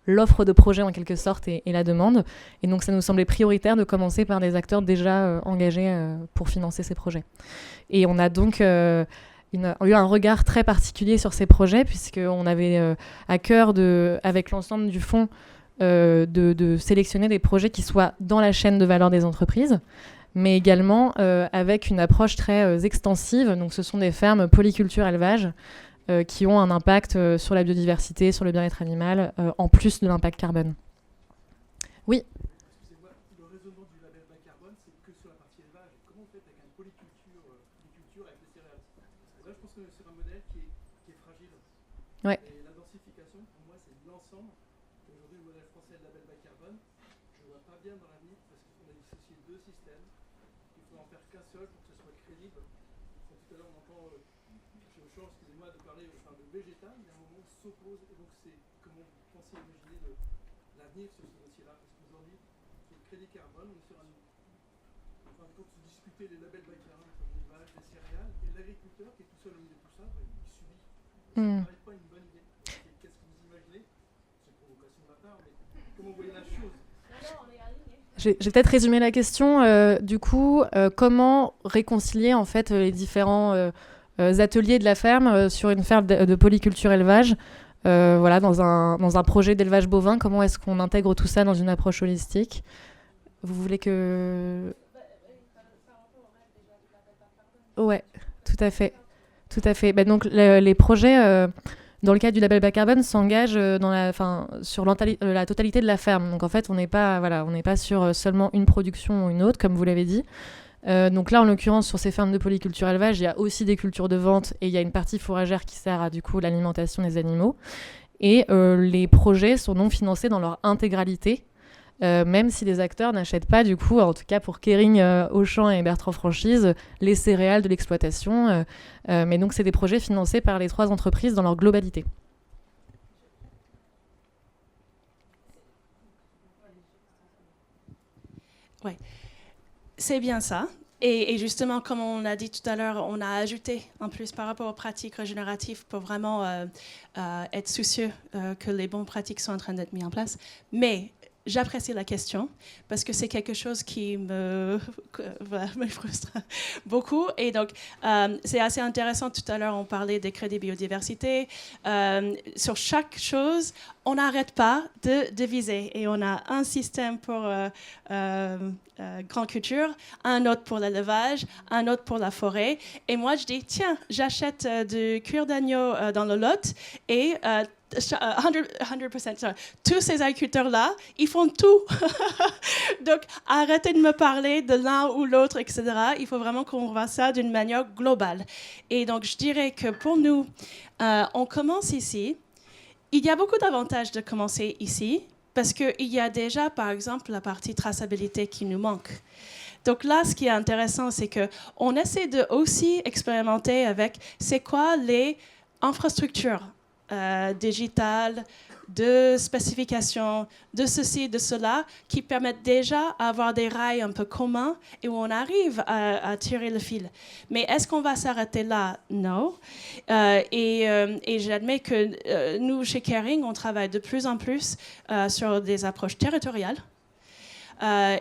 l'offre de projet en quelque sorte et la demande. Et donc ça nous semblait prioritaire de commencer par des acteurs déjà engagés pour financer ces projets. Et on a donc eu un regard très particulier sur ces projets, puisqu'on avait à cœur, avec l'ensemble du fonds, de sélectionner des projets qui soient dans la chaîne de valeur des entreprises, mais également avec une approche très extensive. Donc ce sont des fermes polyculture élevage qui ont un impact sur la biodiversité, sur le bien-être animal, en plus de l'impact carbone. Oui.
Excusez-moi, le raisonnement du label bas carbone, c'est que sur la partie élevage. Comment on fait avec un polyculture avec les céréales? Là, je pense que c'est un modèle qui est fragile.
Ouais.
Et la densification, pour moi, c'est l'ensemble. Aujourd'hui, le modèle français de label bas carbone, je ne vois pas bien dans l'avenir parce qu'on a dissocié deux systèmes. Il faut en faire qu'un seul pour que ce soit crédible. Tout à l'heure, on entend, excusez-moi, de parler de végétal, mais à un moment, on s'oppose. Et donc, c'est comment vous pensez imaginer l'avenir sur ce dossier-là? Parce qu'aujourd'hui, sur le crédit carbone, on est sur en fin de compte, se discuter les labels bas carbone comme l'élevage, les céréales, et l'agriculteur qui est tout seul au milieu de tout ça, il subit. Ça ne paraît pas une bonne idée. Qu'est-ce que vous imaginez? C'est une provocation de ma part, mais comment vous voyez la chose?
Je vais peut-être résumer la question. Du coup, comment réconcilier en fait les différents ateliers de la ferme sur une ferme de polyculture élevage, voilà, dans un projet d'élevage bovin? Comment est-ce qu'on intègre tout ça dans une approche holistique? Vous voulez que... Ouais, tout à fait. Tout à fait. Donc les projets... dans le cadre du label bas carbone, s'engage sur la totalité de la ferme. Donc en fait, on n'est pas sur seulement une production ou une autre, comme vous l'avez dit. Donc là, en l'occurrence, sur ces fermes de polyculture élevage, il y a aussi des cultures de vente et il y a une partie fourragère qui sert à du coup l'alimentation des animaux. Et les projets sont donc financés dans leur intégralité, même si les acteurs n'achètent pas, du coup, en tout cas pour Kering, Auchan et Bertrand Franchise, les céréales de l'exploitation. Mais donc, c'est des projets financés par les 3 entreprises dans leur globalité.
Oui, c'est bien ça. Et justement, comme on a dit tout à l'heure, on a ajouté en plus par rapport aux pratiques régénératives pour vraiment être soucieux que les bonnes pratiques soient en train d'être mises en place. Mais j'apprécie la question parce que c'est quelque chose qui me frustre beaucoup. Et donc, c'est assez intéressant. Tout à l'heure, on parlait des crédits biodiversité. Sur chaque chose, on n'arrête pas de viser. Et on a un système pour grande culture, un autre pour l'élevage, un autre pour la forêt. Et moi, je dis, tiens, j'achète du cuir d'agneau dans le Lot et 100%, tous ces agriculteurs-là, ils font tout. Donc, arrêtez de me parler de l'un ou l'autre, etc. Il faut vraiment qu'on voit ça d'une manière globale. Et donc, je dirais que pour nous, on commence ici. Il y a beaucoup d'avantages de commencer ici, parce qu'il y a déjà, par exemple, la partie traçabilité qui nous manque. Donc là, ce qui est intéressant, c'est qu'on essaie de aussi expérimenter avec c'est quoi les infrastructures digitales, de spécifications, de ceci, de cela, qui permettent déjà d'avoir des rails un peu communs et où on arrive à tirer le fil. Mais est-ce qu'on va s'arrêter là? Non. Et j'admets que nous, chez Kering, on travaille de plus en plus sur des approches territoriales.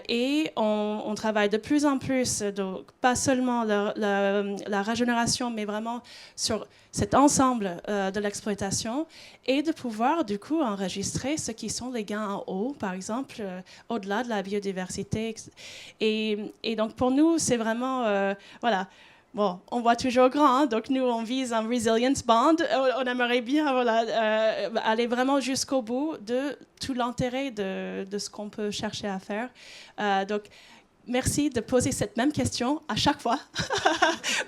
Et on travaille de plus en plus, donc pas seulement la régénération, mais vraiment sur cet ensemble de l'exploitation et de pouvoir du coup enregistrer ce qui sont les gains en eau, par exemple, au-delà de la biodiversité. Et donc pour nous, c'est vraiment, voilà. Bon, on voit toujours grand, hein, donc nous, on vise un resilience bond. On aimerait bien aller vraiment jusqu'au bout de tout l'intérêt de ce qu'on peut chercher à faire. Donc, merci de poser cette même question à chaque fois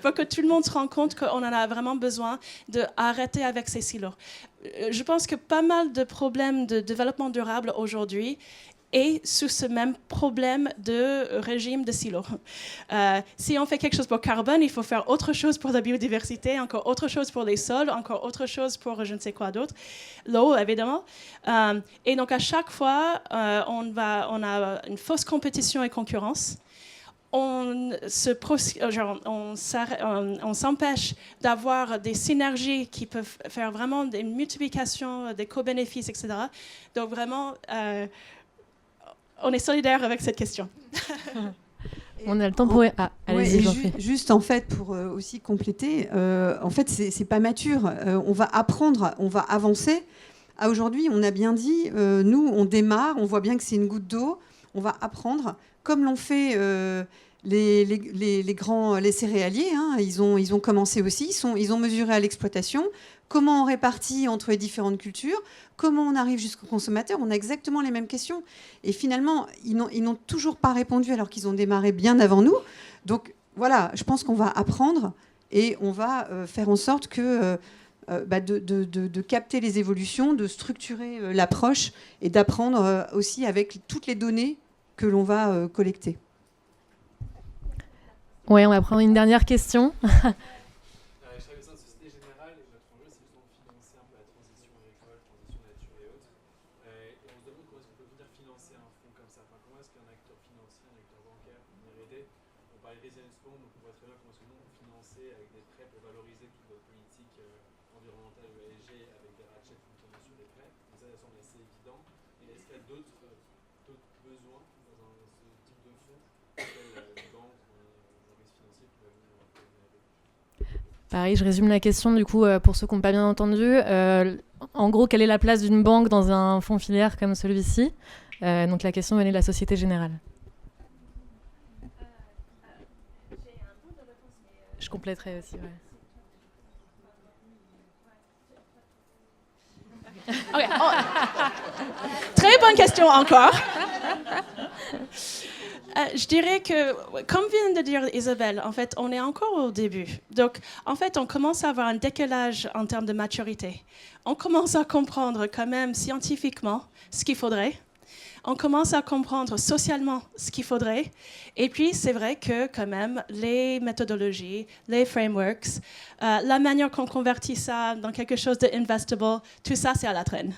pour que tout le monde se rende compte qu'on en a vraiment besoin d'arrêter avec ces silos. Je pense que pas mal de problèmes de développement durable aujourd'hui et sous ce même problème de régime de silo. Si on fait quelque chose pour carbone, il faut faire autre chose pour la biodiversité, encore autre chose pour les sols, encore autre chose pour je ne sais quoi d'autre. L'eau, évidemment. Et donc, à chaque fois, on a une fausse compétition et concurrence. On s'empêche d'avoir des synergies qui peuvent faire vraiment des multiplications, des co-bénéfices, etc. Donc, vraiment... on est solidaire avec cette question.
On a le temps pour... Ah, allez-y,
juste en fait, pour aussi compléter, en fait, c'est pas mature. On va apprendre, on va avancer. Aujourd'hui, on a bien dit, nous, on démarre, on voit bien que c'est une goutte d'eau. On va apprendre, comme l'ont fait les céréaliers, hein, ils ont commencé aussi, ils ont mesuré à l'exploitation comment on répartit entre les différentes cultures, comment on arrive jusqu'au consommateur. On a exactement les mêmes questions. Et finalement, ils n'ont toujours pas répondu alors qu'ils ont démarré bien avant nous. Donc voilà, je pense qu'on va apprendre et on va faire en sorte que de capter les évolutions, de structurer l'approche et d'apprendre aussi avec toutes les données que l'on va collecter.
Ouais, on va prendre une dernière question.
Je travaille au sein de Société Générale et notre enjeu, c'est justement de financer un peu la transition agricole, transition nature et autres. Et on se demande comment est-ce qu'on peut venir financer un fonds comme ça. Enfin, comment est-ce qu'un acteur financier, un acteur bancaire peut venir aider. On parlait de Resilience Fund, donc on voit très bien comment est-ce que nous on peut financer avec des prêts pour valoriser toute notre politique environnementale ESG avec des ratchets fonctionnant sur des prêts. Donc ça semble assez évident. Et est-ce qu'il y a d'autres besoins dans ce type de fonds, des banques ou un risque financier qui va venir aider?
Pareil, je résume la question du coup pour ceux qui n'ont pas bien entendu. En gros, quelle est la place d'une banque dans un fonds filière comme celui-ci? Donc la question venait de la Société Générale. Je compléterai aussi. Ouais.
Okay. Oh. Très bonne question encore. Je dirais que, comme vient de dire Isabelle, en fait, on est encore au début. Donc, en fait, on commence à avoir un décalage en termes de maturité. On commence à comprendre quand même scientifiquement ce qu'il faudrait. On commence à comprendre socialement ce qu'il faudrait. Et puis, c'est vrai que quand même, les méthodologies, les frameworks, la manière qu'on convertit ça dans quelque chose d'investable, tout ça, c'est à la traîne.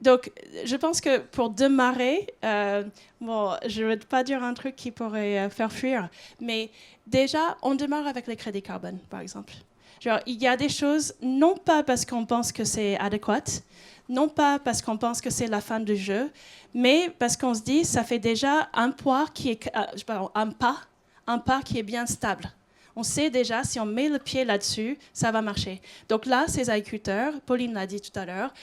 Donc, je pense que pour démarrer, je ne vais pas dire un truc qui pourrait faire fuir, mais déjà, on démarre avec les crédits carbone, par exemple. Genre, il y a des choses, non pas parce qu'on pense que c'est adéquat, non pas parce qu'on pense que c'est la fin du jeu, mais parce qu'on se dit ça fait déjà un pas qui est bien stable. On sait déjà, si on met le pied là-dessus, ça va marcher. Donc là, ces agriculteurs, Pauline l'a dit tout à l'heure,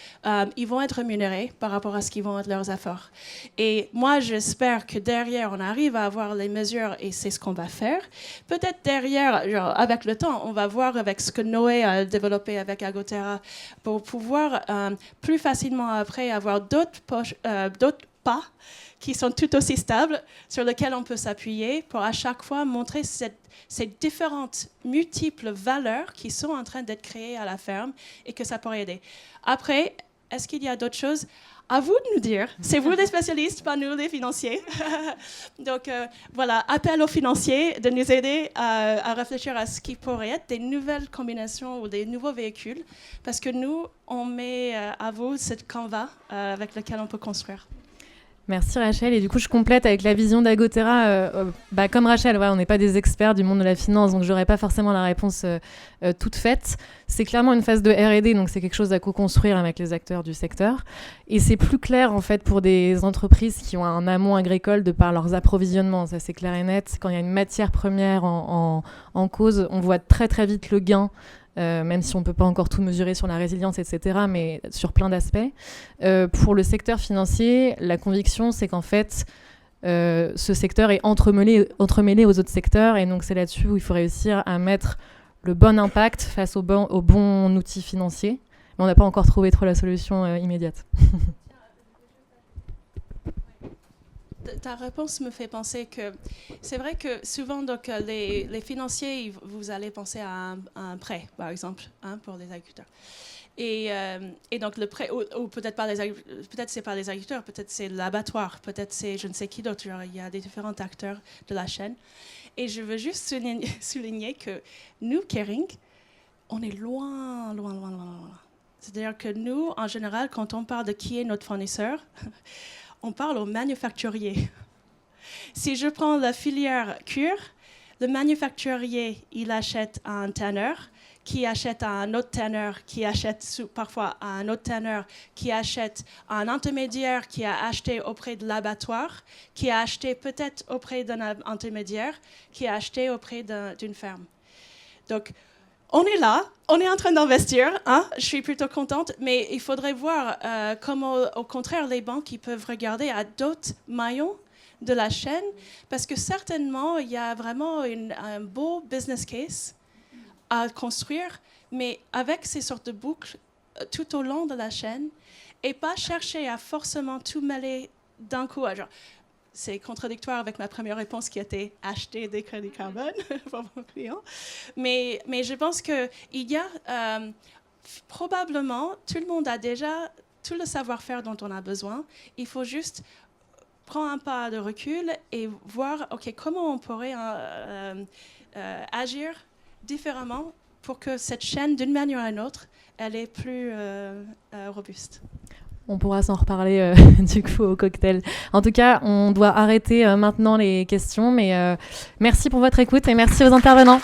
ils vont être rémunérés par rapport à ce qu'ils vont être leurs efforts. Et moi, j'espère que derrière, on arrive à avoir les mesures et c'est ce qu'on va faire. Peut-être derrière, genre, avec le temps, on va voir avec ce que Noé a développé avec Agoterra pour pouvoir plus facilement après avoir d'autres pas qui sont tout aussi stables, sur lesquels on peut s'appuyer pour à chaque fois montrer ces différentes multiples valeurs qui sont en train d'être créées à la ferme et que ça pourrait aider. Après, est-ce qu'il y a d'autres choses? À vous de nous dire. C'est vous les spécialistes, pas nous les financiers. Donc voilà, appel aux financiers de nous aider à réfléchir à ce qui pourrait être des nouvelles combinaisons ou des nouveaux véhicules, parce que nous, on met à vous cette canevas avec lequel on peut construire.
Merci Rachel. Et du coup, je complète avec la vision d'Agoterra. Comme Rachel, on n'est pas des experts du monde de la finance, donc je n'aurai pas forcément la réponse toute faite. C'est clairement une phase de R&D, donc c'est quelque chose à co-construire avec les acteurs du secteur. Et c'est plus clair, en fait, pour des entreprises qui ont un amont agricole de par leurs approvisionnements. Ça, c'est clair et net. Quand il y a une matière première en cause, on voit très, très vite le gain. Même si on ne peut pas encore tout mesurer sur la résilience, etc., mais sur plein d'aspects. Pour le secteur financier, la conviction, c'est qu'en fait, ce secteur est entremêlé aux autres secteurs, et donc c'est là-dessus où il faut réussir à mettre le bon impact face au bon outil financier. Mais on n'a pas encore trouvé trop la solution immédiate.
Ta réponse me fait penser que c'est vrai que souvent, donc, les financiers, vous allez penser à un prêt, par exemple, pour les agriculteurs. Et donc le prêt, ou peut-être pas peut-être c'est pas les agriculteurs, peut-être c'est l'abattoir, peut-être c'est je ne sais qui d'autre. Il y a des différents acteurs de la chaîne. Et je veux juste souligner que nous, Kering, on est loin. C'est-à-dire que nous, en général, quand on parle de qui est notre fournisseur, on parle aux manufacturiers. Si je prends la filière cure, le manufacturier, il achète à un tanneur, qui achète à un autre tanneur, qui achète parfois à un autre tanneur, qui achète à un intermédiaire qui a acheté auprès de l'abattoir, qui a acheté peut-être auprès d'un intermédiaire, qui a acheté auprès d'une ferme. Donc, on est là, on est en train d'investir, je suis plutôt contente, mais il faudrait voir comment, au contraire, les banques ils peuvent regarder à d'autres maillons de la chaîne, parce que certainement, il y a vraiment un beau business case à construire, mais avec ces sortes de boucles tout au long de la chaîne, et pas chercher à forcément tout mêler d'un coup. Genre, c'est contradictoire avec ma première réponse qui était acheter des crédits carbone pour vos clients. Mais je pense qu'il y a probablement, tout le monde a déjà tout le savoir-faire dont on a besoin. Il faut juste prendre un pas de recul et voir comment on pourrait agir différemment pour que cette chaîne, d'une manière ou d'une autre, elle est plus robuste.
On pourra s'en reparler du coup au cocktail. En tout cas, on doit arrêter maintenant les questions, mais merci pour votre écoute et merci aux intervenants.